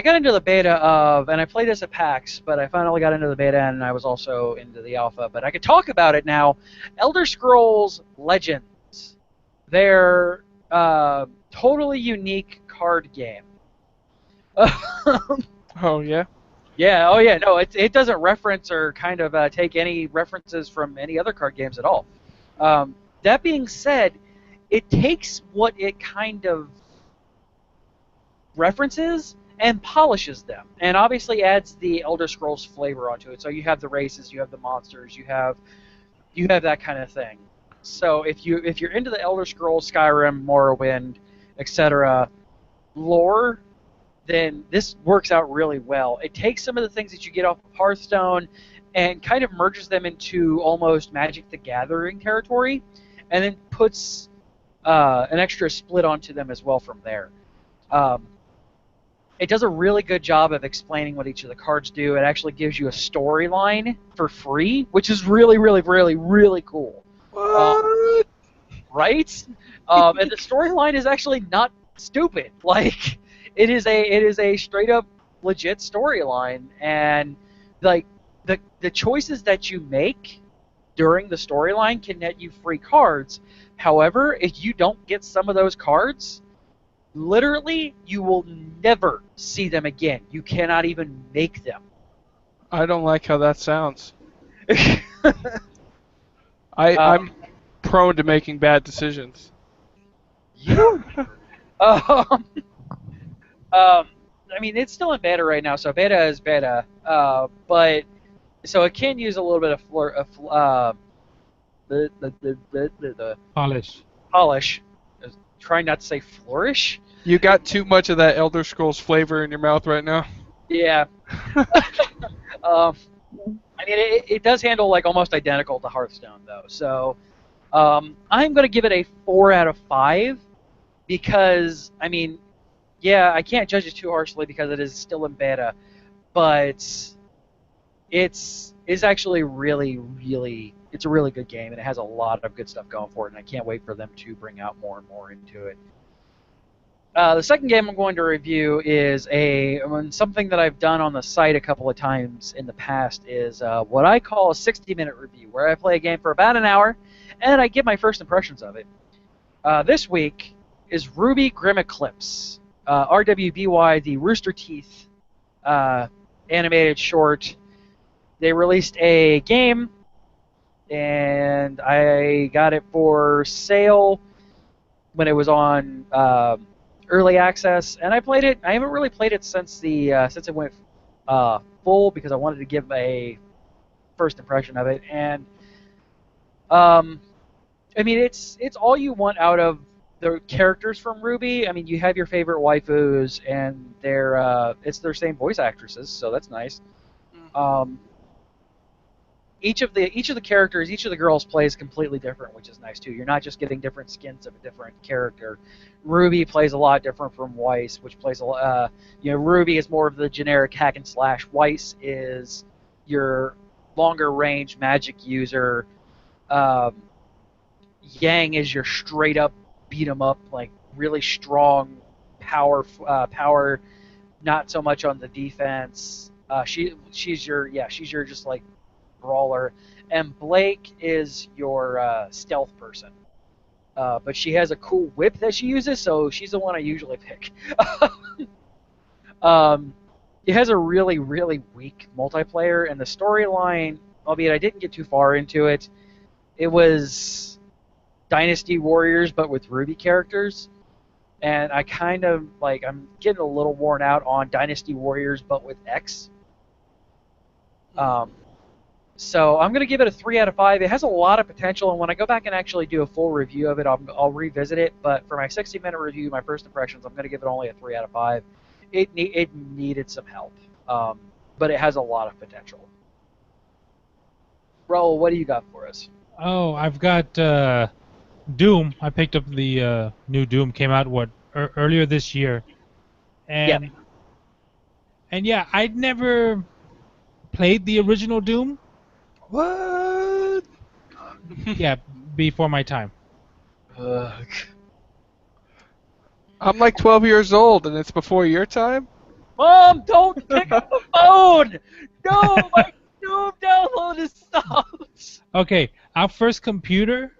got into the beta of, and I played this at PAX, but I finally got into the beta and I was also into the alpha, but I could talk about it now. Elder Scrolls Legends. Their totally unique card game.
Oh, yeah?
Yeah, oh yeah, no, it doesn't reference or kind of take any references from any other card games at all. That being said, it takes what it kind of references and polishes them, and obviously adds the Elder Scrolls flavor onto it. So you have the races, you have the monsters, you have that kind of thing. So if you're into the Elder Scrolls, Skyrim, Morrowind, etc. lore, then this works out really well. It takes some of the things that you get off of Hearthstone and kind of merges them into almost Magic the Gathering territory, and then puts an extra split onto them as well from there. It does a really good job of explaining what each of the cards do. It actually gives you a storyline for free, which is really, really, really, really cool.
What?
Right? And the storyline is actually not stupid. Like, it is a straight up legit storyline, and like the choices that you make during the storyline can net you free cards. However, if you don't get some of those cards, literally, you will never see them again. You cannot even make them.
I don't like how that sounds. I'm prone to making bad decisions.
You? I mean, it's still in beta right now, so beta is beta. But so it can use a little bit of the
Polish.
polish. Trying not to say flourish.
You got too much of that Elder Scrolls flavor in your mouth right now.
Yeah. I mean, it does handle like almost identical to Hearthstone though. So I'm going to give it a 4 out of 5 because, I mean, yeah, I can't judge it too harshly because it is still in beta, but it's actually really, really, it's a really good game, and it has a lot of good stuff going for it, and I can't wait for them to bring out more and more into it. The second game I'm going to review is something that I've done on the site a couple of times in the past is what I call a 60-minute review, where I play a game for about an hour, and I give my first impressions of it. This week is Ruby Grim Eclipse, RWBY, the Rooster Teeth animated short. They released a game, and I got it for sale when it was on early access, and I played it. I haven't really played it since it went full because I wanted to give a first impression of it. And I mean, it's all you want out of the characters from Ruby. I mean, you have your favorite waifus, and it's their same voice actresses, so that's nice. each of the characters, each of the girls plays completely different, which is nice too. You're not just getting different skins of a different character. Ruby plays a lot different from Weiss, which plays a lot. Ruby is more of the generic hack and slash. Weiss is your longer range magic user. Um, Yang is your straight up beat 'em up, like really strong power, not so much on the defense. She's your just like brawler, and Blake is your stealth person. But she has a cool whip that she uses, so she's the one I usually pick. It has a really, really weak multiplayer, and the storyline, albeit I didn't get too far into it, it was Dynasty Warriors, but with Ruby characters. And I kind of, I'm getting a little worn out on Dynasty Warriors, but with X. So I'm going to give it a 3 out of 5. It has a lot of potential, and when I go back and actually do a full review of it, I'll revisit it. But for my 60-minute review, my first impressions, I'm going to give it only a 3 out of 5. It needed some help, but it has a lot of potential. Raul, what do you got for us?
Oh, I've got Doom. I picked up the new Doom. Came out earlier this year, and yeah, I'd never played the original Doom.
What?
Yeah, before my time.
I'm like 12 years old, and it's before your time?
Mom, don't pick up the phone! No, my Doom download is stopped!
Okay, our first computer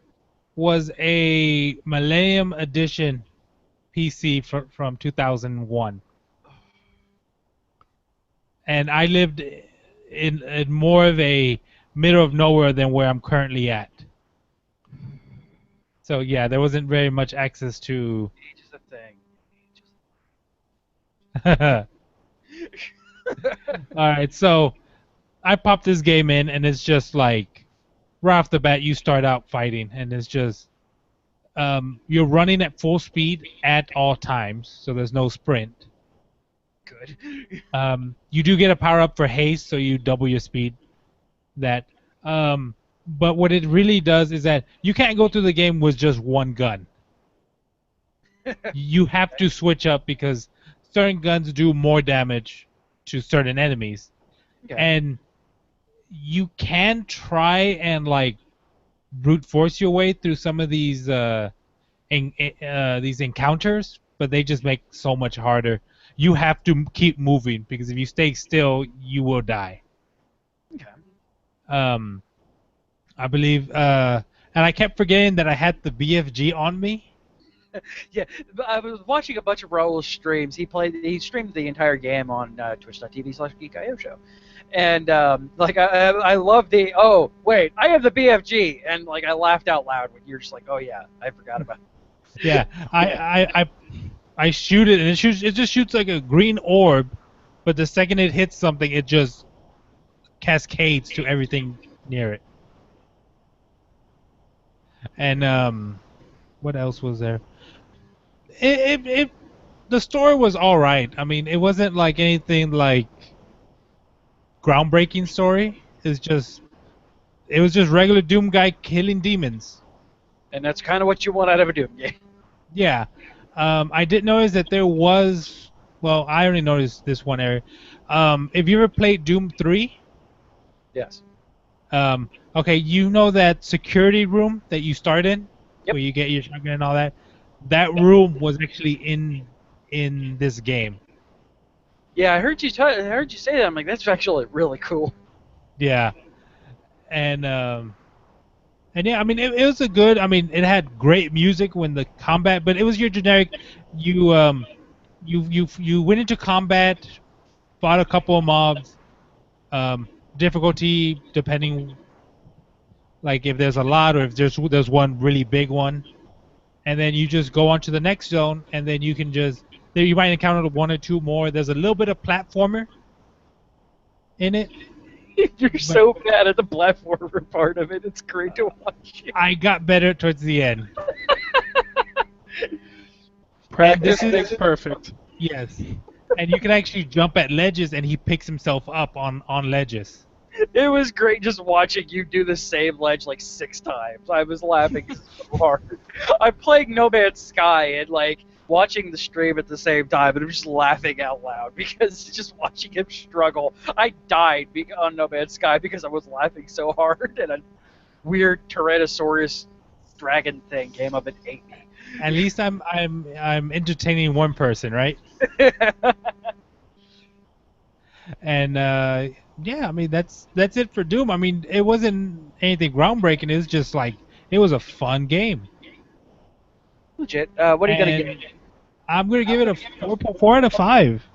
was a Millennium Edition PC from 2001. And I lived in more of a middle of nowhere than where I'm currently at. So yeah, there wasn't very much access to...
Age is a thing.
Alright, so I popped this game in, and it's just like, right off the bat, you start out fighting, and it's just... you're running at full speed at all times, so there's no sprint.
Good.
You do get a power-up for haste, so you double your speed. But what it really does is that you can't go through the game with just one gun. You have to switch up because certain guns do more damage to certain enemies.
Okay.
And you can try and brute force your way through some of these encounters, but they just make so much harder. You have to keep moving because if you stay still, you will die.
Okay.
I believe, and I kept forgetting that I had the BFG on me.
Yeah, I was watching a bunch of Raul's streams. He streamed the entire game on twitch.tv/geekio show. And I love the, oh wait, I have the BFG, and I laughed out loud when you're just like, oh yeah, I forgot about it.
Yeah, I shoot it, and it just shoots like a green orb, but the second it hits something, it just cascades to everything near it. And what else was there? The story was all right. I mean, it wasn't like anything like groundbreaking story. It was just regular Doom guy killing demons.
And that's kind of what you want out of a Doom game.
Yeah. I did notice that there was... Well, I only noticed this one area. If you ever played Doom 3?
Yes.
Okay, you know that security room that you start in?
Yep.
Where you get your shotgun and all that? That room was actually in this game.
Yeah, I heard you say that. I'm like, that's actually really cool.
Yeah. And yeah, I mean, it was a good... I mean, it had great music when the combat... But it was your generic... You went into combat, fought a couple of mobs, difficulty depending... Like, if there's a lot or if there's one really big one. And then you just go on to the next zone, and then you can just... There you might encounter one or two more. There's a little bit of platformer in it.
You're so bad at the platformer part of it. It's great to watch you.
I got better towards the end.
Practice is perfect.
Yes. And you can actually jump at ledges, and he picks himself up on ledges.
It was great just watching you do the same ledge like 6 times. I was laughing so hard. I'm playing No Man's Sky and like watching the stream at the same time, and I'm just laughing out loud because just watching him struggle. I died on No Man's Sky because I was laughing so hard, and a weird Tyrannosaurus dragon thing came up and ate me.
At least I'm entertaining one person, right? And yeah, I mean that's it for Doom. I mean, it wasn't anything groundbreaking. It was just like it was a fun game.
Legit. What are you gonna
And
give it?
I'm gonna give it a 4.4 out of 5.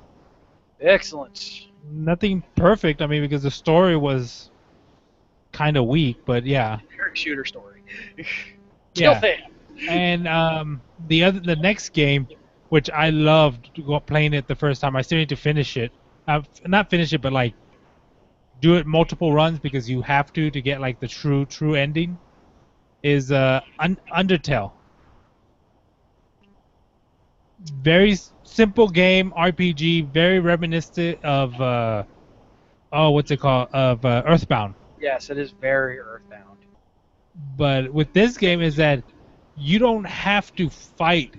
Excellent.
Nothing perfect. I mean, because the story was kind of weak, but yeah.
Generic shooter story.
Yeah.
Still thin.
And the next game, which I loved playing it the first time, I still need to finish it. Not finish it, but like do it multiple runs because you have to get like the true ending. Is Undertale. Very simple game, RPG, very reminiscent of what's it called? Of Earthbound.
Yes, it is very Earthbound.
But with this game is that you don't have to fight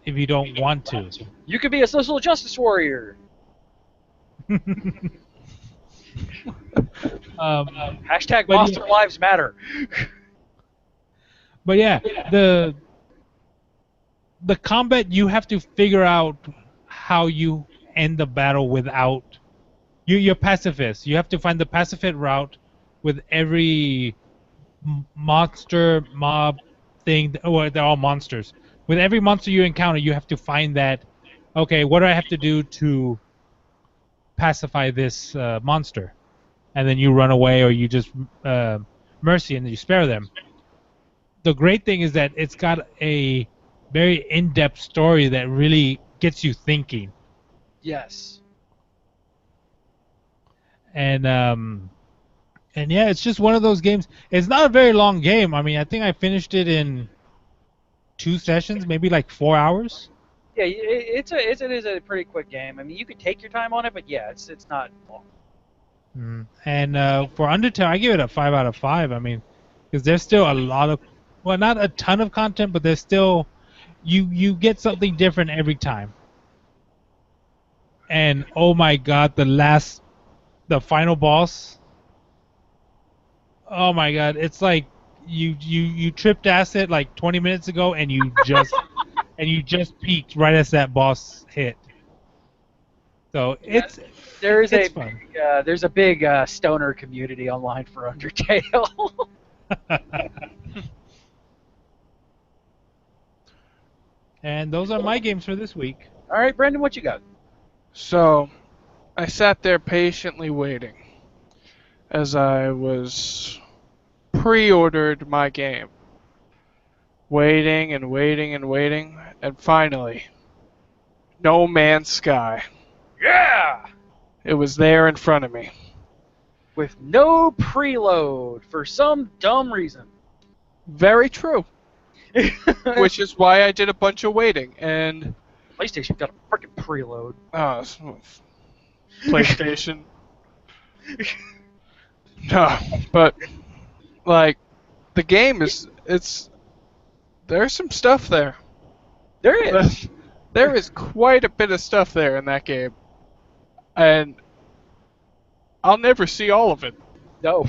if you don't want to.
You could be a social justice warrior. Hashtag Monster Lives Matter.
But yeah, the combat, you have to figure out how you end the battle without you're pacifist. You have to find the pacifist route with every monster mob thing. Well, they're all monsters. With every monster you encounter, you have to find that. Okay, what do I have to do to pacify this monster? And then you run away, or you just mercy and you spare them. The great thing is that it's got a very in-depth story that really gets you thinking.
Yes.
And yeah, it's just one of those games. It's not a very long game. I mean, I think I finished it in 2 sessions, maybe like 4 hours.
Yeah, it is a pretty quick game. I mean, you could take your time on it, but yeah, it's not long.
And for Undertale, I give it a 5 out of 5. I mean, because there's still a lot of, well, not a ton of content, but there's still, you get something different every time. And oh my God, the final boss. Oh my God, it's like you tripped acid like 20 minutes ago, and you just peaked right as that boss hit. So
there's
fun.
a big stoner community online for Undertale.
And those are my games for this week.
All right, Brendan, what you got?
So, I sat there patiently waiting as I was pre-ordered my game. Waiting and waiting and waiting, and finally, No Man's Sky.
Yeah!
It was there in front of me.
With no preload for some dumb reason.
Very true. Which is why I did a bunch of waiting, and
PlayStation got a freaking preload.
PlayStation. No, but like the game there's some stuff there.
There is.
There is quite a bit of stuff there in that game, and I'll never see all of it.
No.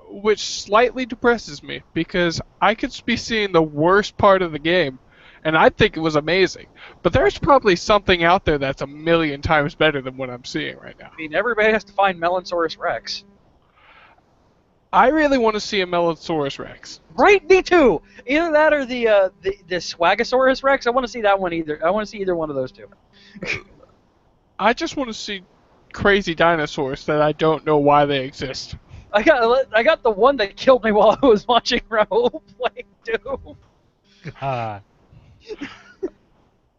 Which slightly depresses me, because I could be seeing the worst part of the game, and I'd think it was amazing. But there's probably something out there that's a million times better than what I'm seeing right now.
I mean, everybody has to find Melanosaurus Rex.
I really want to see a Melanosaurus Rex.
Right, me too. Either that or the Swagosaurus Rex. I want to see that one either. I want to see either one of those two.
I just want to see crazy dinosaurs that I don't know why they exist.
I got the one that killed me while I was watching Raul play Doom.
God.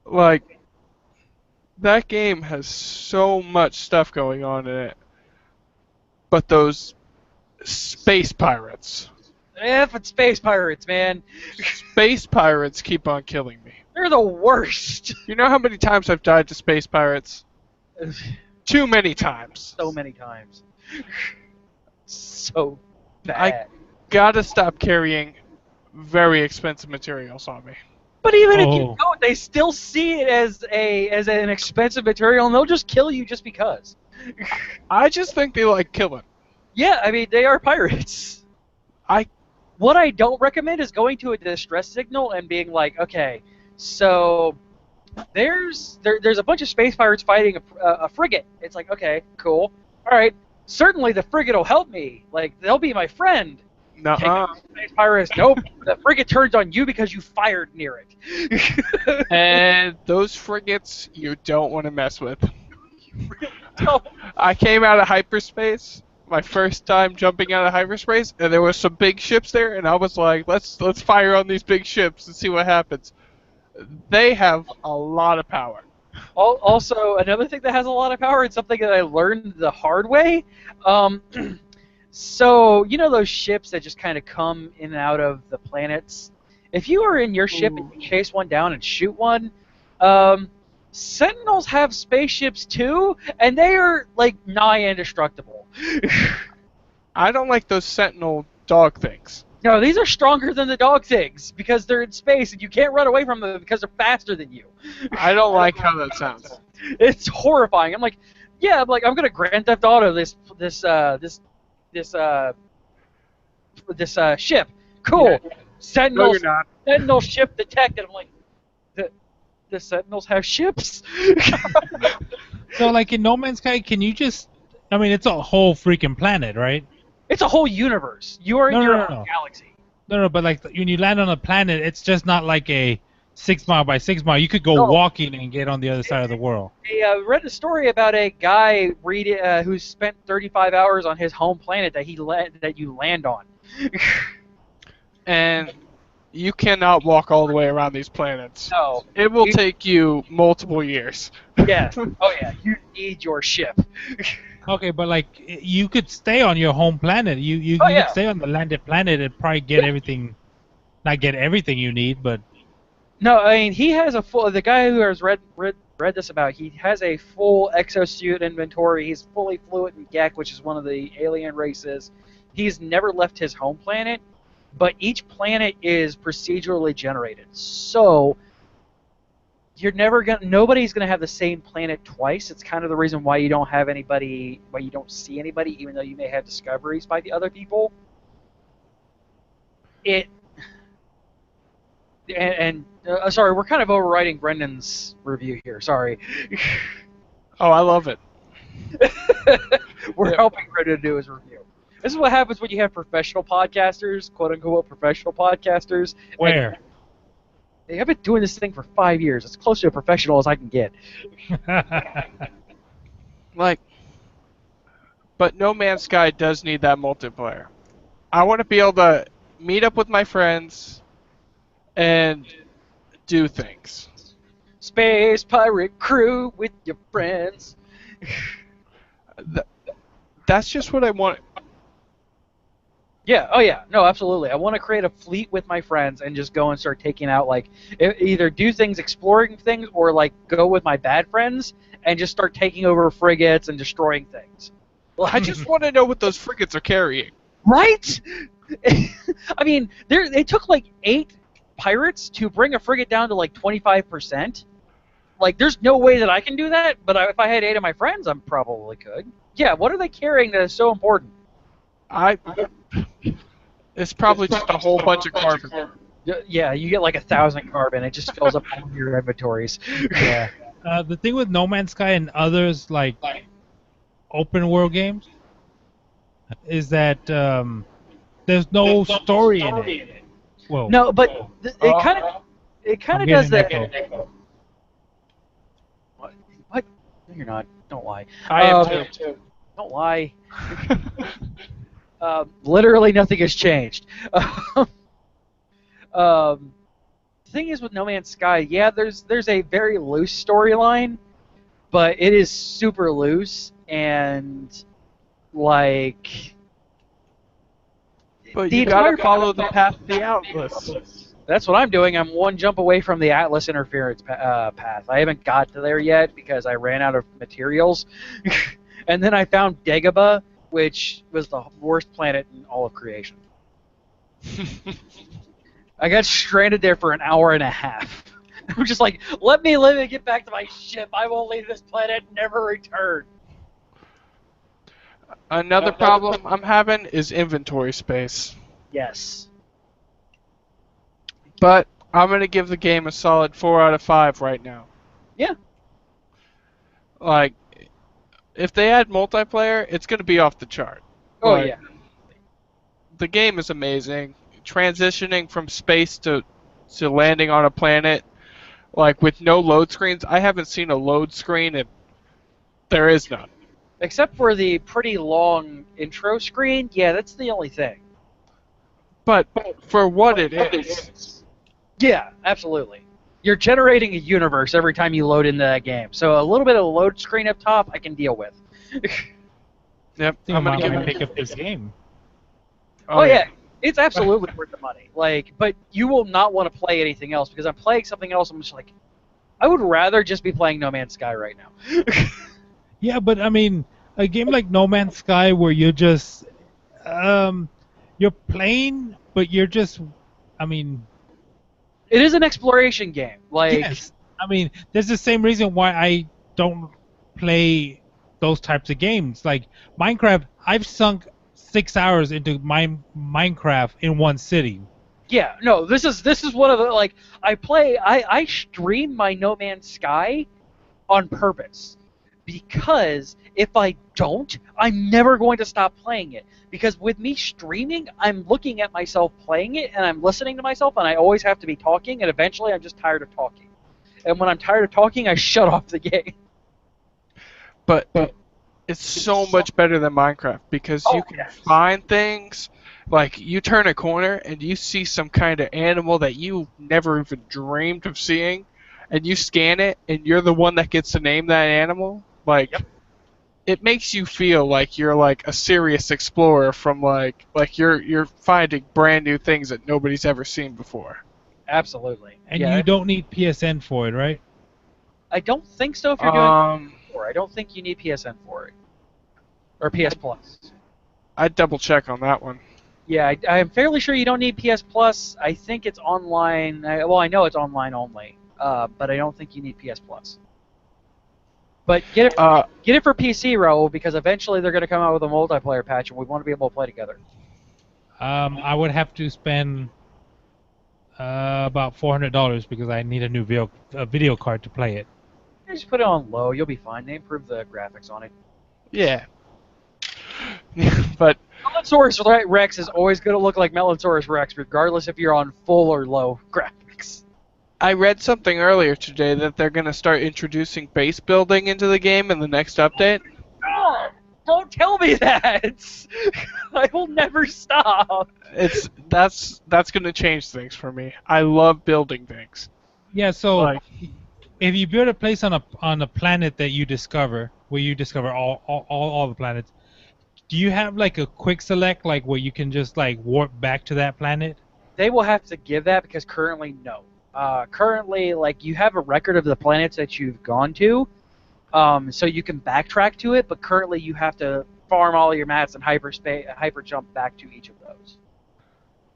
Like, that game has so much stuff going on in it. But those space pirates.
If it's space pirates, man.
Space pirates keep on killing me.
They're the worst.
You know how many times I've died to space pirates? Too many times.
So many times. so bad.
I gotta stop carrying very expensive materials on me.
But even if you
Oh.
don't, they still see it as an expensive material, and they'll just kill you just because.
I just think they like killing.
Yeah, I mean, they are pirates. What I don't recommend is going to a distress signal and being like, okay, so there's a bunch of space pirates fighting a frigate. It's like, okay, cool. All right, certainly the frigate will help me. Like, they'll be my friend.
Nuh-uh.
Space pirates, nope. The frigate turns on you because you fired near it.
And those frigates you don't want to mess with.
No.
I came out of hyperspace, my first time jumping out of hyperspace, and there was some big ships there, and I was like, let's fire on these big ships and see what happens. They have a lot of power.
Also, another thing that has a lot of power, and something that I learned the hard way. So, you know those ships that just kind of come in and out of the planets? If you are in your ship and you chase one down and shoot one, Sentinels have spaceships too, and they are, like, nigh indestructible.
I don't like those Sentinel dog things.
No, these are stronger than the dog things, because they're in space and you can't run away from them because they're faster than you.
I don't like how that sounds.
It's horrifying. I'm like, yeah, I'm gonna Grand Theft Auto this ship. Cool.
Yeah. No, you're not.
Sentinel ship detected. I'm like, the Sentinels have ships?
So, like in No Man's Sky, can you just? I mean, it's a whole freaking planet, right?
It's a whole universe. You are in your own galaxy.
No, but like when you land on a planet, it's just not like a 6 mile by 6 mile. You could go walking and get on the other side of the world.
I read a story about a guy who spent 35 hours on his home planet that you land on.
And you cannot walk all the way around these planets.
No.
It will take you multiple years.
Yeah. Oh yeah. You need your ship.
Okay, but like you could stay on your home planet. You
Oh, yeah.
could stay on the landed planet and probably get everything. Not get everything you need, but
No, I mean he has the guy who has read this about. He has a full exosuit inventory. He's fully fluent in Gek, which is one of the alien races. He's never left his home planet, but each planet is procedurally generated. So nobody's gonna have the same planet twice. It's kind of the reason why you don't see anybody, even though you may have discoveries by the other people. Sorry, we're kind of overriding Brendan's review here. Sorry.
Oh, I love it.
We're helping Brendan do his review. This is what happens when you have professional podcasters, quote unquote professional podcasters.
where?
I've been doing this thing for 5 years. It's close to a professional as I can get.
But No Man's Sky does need that multiplayer. I want to be able to meet up with my friends and do things.
Space pirate crew with your friends.
That's just what I want.
Yeah, oh yeah, no, absolutely. I want to create a fleet with my friends and just go and start taking out, like, either do things, exploring things, or, like, go with my bad friends and just start taking over frigates and destroying things.
I just want to know what those frigates are carrying.
Right? I mean, they took, like, 8 pirates to bring a frigate down to, like, 25%. Like, there's no way that I can do that, but if I had 8 of my friends, I probably could. Yeah, what are they carrying that is so important?
It's probably just a whole bunch of carbon.
Yeah, you get like 1,000 carbon. It just fills up all of your inventories.
Yeah. The thing with No Man's Sky and others like open world games is that there's no story in it. Whoa.
No, but it kind of does that. What? No, you're not. Don't lie.
I am too.
Don't lie. Literally nothing has changed. The thing is with No Man's Sky, yeah, there's a very loose storyline, but it is super loose and like.
But you gotta follow the path of the Atlas.
That's what I'm doing. I'm one jump away from the Atlas interference path. I haven't got to there yet because I ran out of materials. And then I found Dagobah, which was the worst planet in all of creation. I got stranded there for an hour and a half. I'm just like, let me live and get back to my ship. I won't leave this planet and never return.
Another problem I'm having is inventory space.
Yes.
But I'm going to give the game a solid 4 out of 5 right now.
Yeah.
Like, if they add multiplayer, it's going to be off the chart.
Oh,
Like,
yeah.
The game is amazing. Transitioning from space to landing on a planet, like with no load screens. I haven't seen a load screen, and there is none.
Except for the pretty long intro screen, yeah, that's the only thing.
But for what it is,
Yeah, absolutely. You're generating a universe every time you load into that game. So a little bit of a load screen up top, I can deal with.
yep,
I'm
I'm
gonna
going to give
pick
it.
up this game.
Oh yeah, it's absolutely worth the money. Like, but you will not want to play anything else because I'm playing something else. I'm just like, I would rather just be playing No Man's Sky right now.
Yeah, but I mean, a game like No Man's Sky where you're just, you're playing, but you're just, I mean.
It is an exploration game. Like,
Yes. I mean, there's the same reason why I don't play those types of games. Like Minecraft, I've sunk 6 hours into my Minecraft in one sitting.
yeah, no, this is one of the like I stream my No Man's Sky on purpose because if I don't, I'm never going to stop playing it. Because with me streaming, I'm looking at myself playing it and I'm listening to myself and I always have to be talking and eventually I'm just tired of talking. And when I'm tired of talking, I shut off the game.
But it's so much better than Minecraft because you can find things. Like, you turn a corner and you see some kind of animal that you never even dreamed of seeing, and you scan it, and you're the one that gets to name that animal. Like, it makes you feel like you're like a serious explorer from like you're finding brand new things that nobody's ever seen before.
Absolutely.
And
yeah.
you don't need PSN for it, right?
I don't think so if you're doing I don't think you need PSN for it. Or PS Plus.
I'd double check on that one.
Yeah, I'm fairly sure you don't need PS Plus. I think it's online. Well, I know it's online only, but I don't think you need PS Plus. But get it for PC, Raul, because eventually they're going to come out with a multiplayer patch, and we want to be able to play together.
I would have to spend about $400 because I need a new video card to play it.
Just put it on low. You'll be fine. They improved the graphics on it.
Yeah. But
Melanosaurus Rex is always going to look like Melanosaurus Rex, regardless if you're on full or low graphics.
I read something earlier today that they're going to start introducing base building into the game in the next update.
Oh, don't tell me that! I will never stop.
That's going to change things for me. I love building things.
Yeah, so
Like,
if you build a place on a planet that you discover, where you discover all the planets, do you have like a quick select, like where you can just like warp back to that planet?
They will have to give that because currently, no. Currently, like, you have a record of the planets that you've gone to, so you can backtrack to it, but currently you have to farm all your mats and hyper jump back to each of those.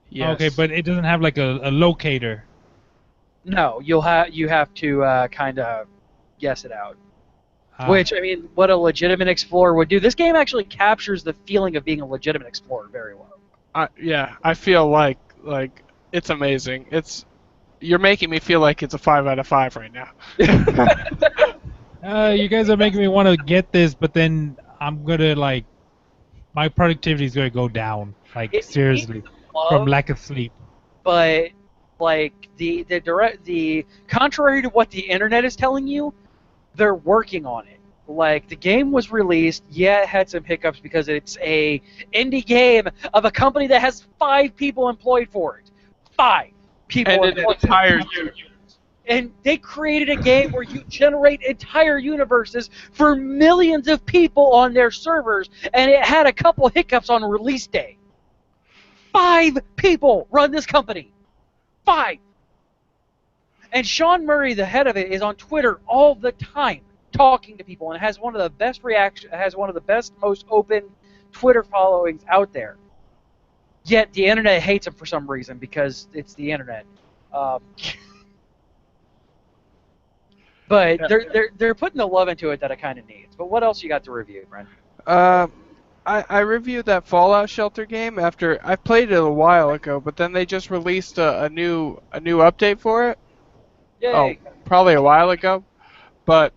yes.
Okay, but it doesn't have like a locator.
No, you have to kind of guess it out. Which, I mean, what a legitimate explorer would do. This game actually captures the feeling of being a legitimate explorer very well.
Yeah, I feel like it's amazing. You're making me feel like it's a 5 out of 5 right now.
You guys are making me want to get this, but then I'm gonna like my productivity is gonna go down, like seriously, from lack of sleep.
But like the contrary to what the internet is telling you, they're working on it. Like, the game was released, yeah, it had some hiccups because it's a indie game of a company that has 5 people employed for it. 5 people
And an entire universe.
And they created a game where you generate entire universes for millions of people on their servers, and it had a couple hiccups on release day. 5 people run this company. 5. And Sean Murray, the head of it, is on Twitter all the time talking to people, and has one of the best most open Twitter followings out there. Yet the internet hates him for some reason because it's the internet. But they're putting the love into it that it kind of needs. But what else you got to review, Brent?
I reviewed that Fallout Shelter game after I played it a while ago, but then they just released a new update for it.
Yay!
Oh, probably a while ago, but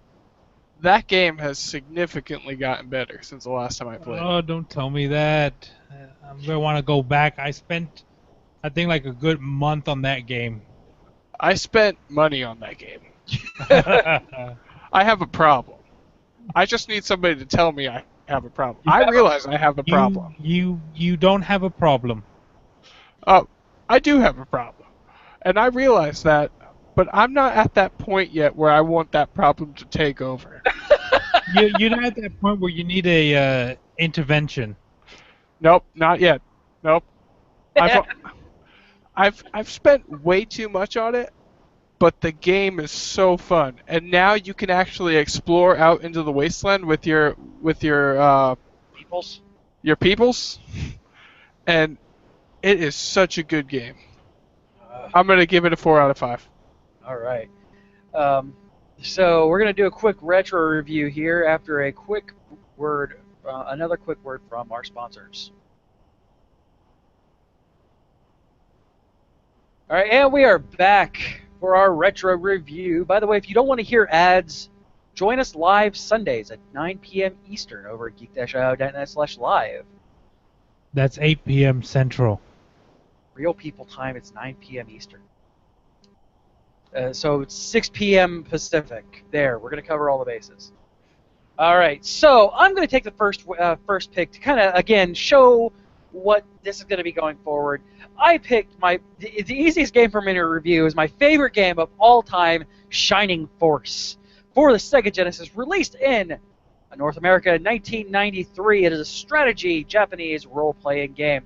that game has significantly gotten better since the last time I played.
Oh, don't tell me that. I'm gonna want to go back. I spent, I think, like a good month on that game.
I spent money on that game. I have a problem. I just need somebody to tell me I have a problem. I realize I have a problem.
You don't have a problem.
Oh, I do have a problem. And I realize that, but I'm not at that point yet where I want that problem to take over.
You're not at that point where you need a intervention.
Nope, not yet. Nope. I've spent way too much on it, but the game is so fun. And now you can actually explore out into the wasteland with your
Peoples?
Your peoples. And it is such a good game. I'm going to give it a 4 out of 5.
All right. So we're going to do a quick retro review here after a quick word, another quick word from our sponsors. All right, and we are back for our retro review. By the way, if you don't want to hear ads, join us live Sundays at 9 p.m. Eastern over at geek-io.net/live.
That's 8 p.m. Central.
Real people time, it's 9 p.m. Eastern. So it's 6 p.m. Pacific. There, we're going to cover all the bases. All right, so I'm going to take the first pick to kind of, again, show what this is going to be going forward. I picked the easiest game for me to review is my favorite game of all time, Shining Force, for the Sega Genesis, released in North America in 1993. It is a strategy Japanese role-playing game.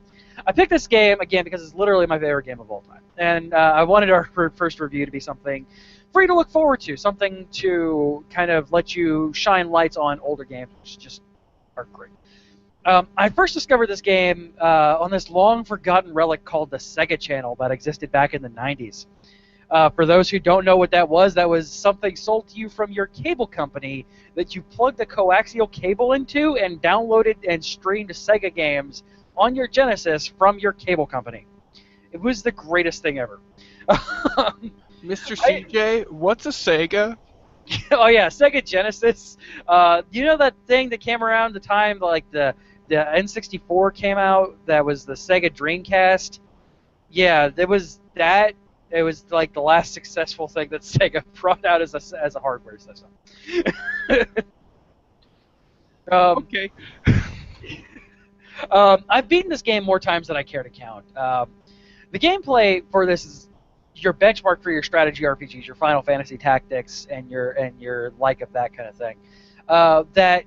I picked this game, again, because it's literally my favorite game of all time. And I wanted our first review to be something for you to look forward to, something to kind of let you shine lights on older games, which just are great. I first discovered this game on this long-forgotten relic called the Sega Channel that existed back in the 90s. For those who don't know what that was something sold to you from your cable company that you plugged a coaxial cable into and downloaded and streamed Sega games on your Genesis from your cable company. It was the greatest thing ever.
Mr. CJ, what's a Sega?
Oh yeah, Sega Genesis. You know that thing that came around the time like the N64 came out? That was the Sega Dreamcast. Yeah, there was that. It was like the last successful thing that Sega brought out as a hardware system.
Okay.
I've beaten this game more times than I care to count. The gameplay for this is your benchmark for your strategy RPGs, your Final Fantasy Tactics, and your like of that kind of thing. That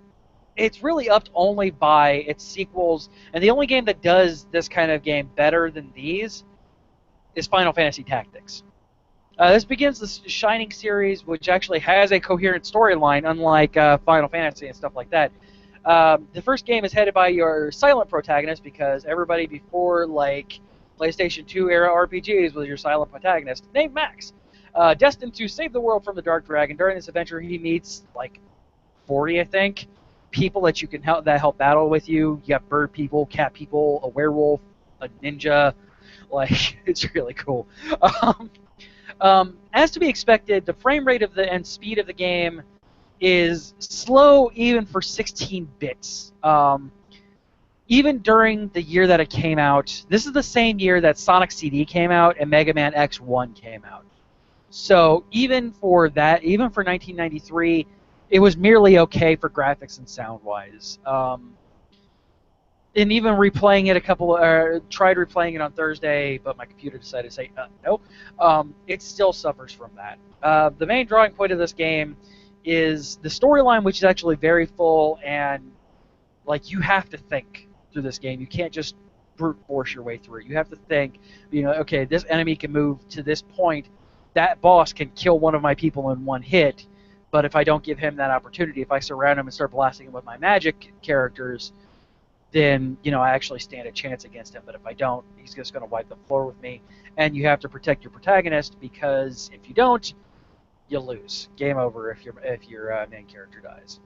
it's really upped only by its sequels, and the only game that does this kind of game better than these is Final Fantasy Tactics. This begins the Shining series, which actually has a coherent storyline, unlike Final Fantasy and stuff like that. The first game is headed by your silent protagonist because everybody before like PlayStation 2 era RPGs was your silent protagonist named Max, destined to save the world from the Dark Dragon. During this adventure, he meets like 40, I think, people that you can help battle with you. You got bird people, cat people, a werewolf, a ninja. Like it's really cool. As to be expected, the frame rate and speed of the game is slow even for 16 bits. Even during the year that it came out, this is the same year that Sonic CD came out and Mega Man X1 came out. So even for 1993, it was merely okay for graphics and sound-wise. And even replaying it tried replaying it on Thursday, but my computer decided to say no. It still suffers from that. The main drawing point of this game is the storyline, which is actually very full, and like you have to think through this game. You can't just brute force your way through it. You have to think, okay, this enemy can move to this point. That boss can kill one of my people in one hit, but if I don't give him that opportunity, if I surround him and start blasting him with my magic characters, then I actually stand a chance against him. But if I don't, he's just going to wipe the floor with me. And you have to protect your protagonist, because if you don't, you lose. Game over if your main character dies.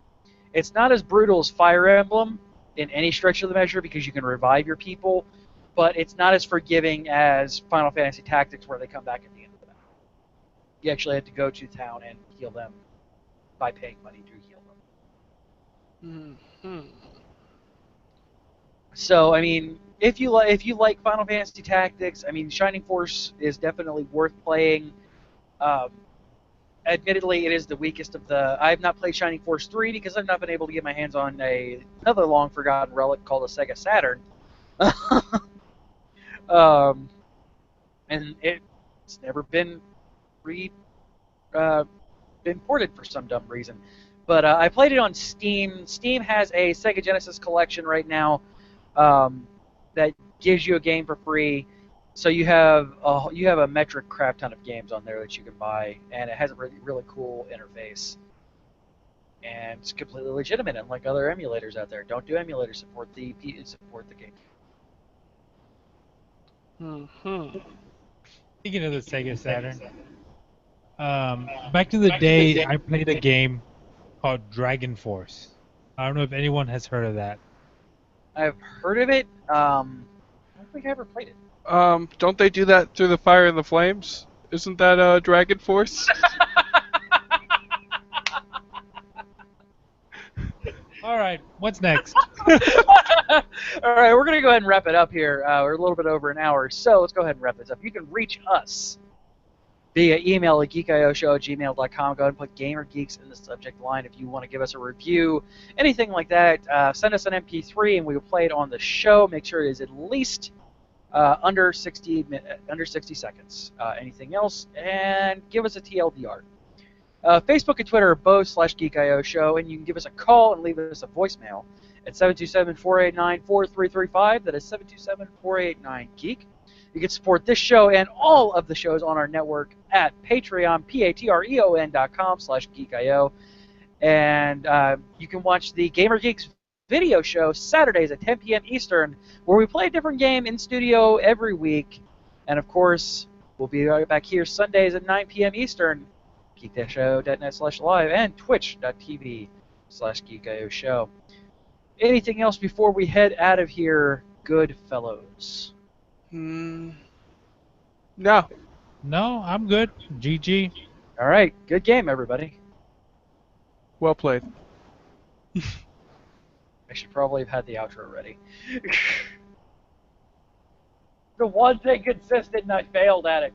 It's not as brutal as Fire Emblem in any stretch of the measure, because you can revive your people, but it's not as forgiving as Final Fantasy Tactics, where they come back at the end of the battle. You actually have to go to town and heal them by paying money to heal them.
Mm-hmm.
So, I mean, if you like Final Fantasy Tactics, I mean, Shining Force is definitely worth playing. Admittedly, it is the weakest of the... I have not played Shining Force 3 because I've not been able to get my hands on another long-forgotten relic called a Sega Saturn. And it's never been been ported for some dumb reason. But I played it on Steam. Steam has a Sega Genesis collection right now that gives you a game for free. So you have a metric crap ton of games on there that you can buy, and it has a really cool interface, and it's completely legitimate, unlike other emulators out there. Don't do emulators. Support the game.
Mm-hmm.
Speaking of the Sega Saturn, back in the day, I played a game called Dragon Force. I don't know if anyone has heard of that.
I've heard of it. I don't think I ever played it.
Don't they do that through the Fire and the Flames? Isn't that Dragon Force?
All right, what's next?
All right, we're going to go ahead and wrap it up here. We're a little bit over an hour, so let's go ahead and wrap this up. You can reach us via email at geekioshow@gmail.com. Go ahead and put Gamer Geeks in the subject line if you want to give us a review, anything like that. Send us an MP3 and we will play it on the show. Make sure it is at least under 60 seconds. Anything else, and give us a TLDR. Facebook and Twitter are both /GeekIO Show, and you can give us a call and leave us a voicemail at 727-489-4335. That is 727-489-GEEK. You can support this show and all of the shows on our network at Patreon, patreon.com/GeekIO. And you can watch the Gamer Geeks video show Saturdays at 10 p.m. Eastern, where we play a different game in studio every week. And of course, we'll be right back here Sundays at 9 p.m. Eastern, geek-show.net/live, and twitch.tv/GeekIO Show. Anything else before we head out of here, good fellows?
No.
No, I'm good. GG.
All right, good game, everybody.
Well played.
I should probably have had the outro ready. The one thing consistent, and I failed at it.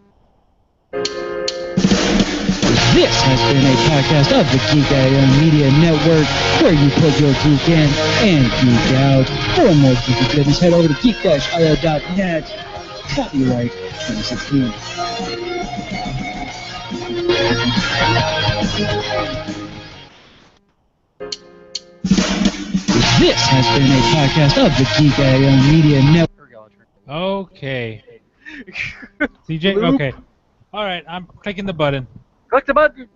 This has been a podcast of the Geek I Media Network, where you put your geek in and geek out. For more geeky goodness, head over to geek-io.net. Copyright 2016. This has been a podcast of the Geek I Media Network.
Okay. CJ, okay. All right, I'm clicking the button.
Click the button.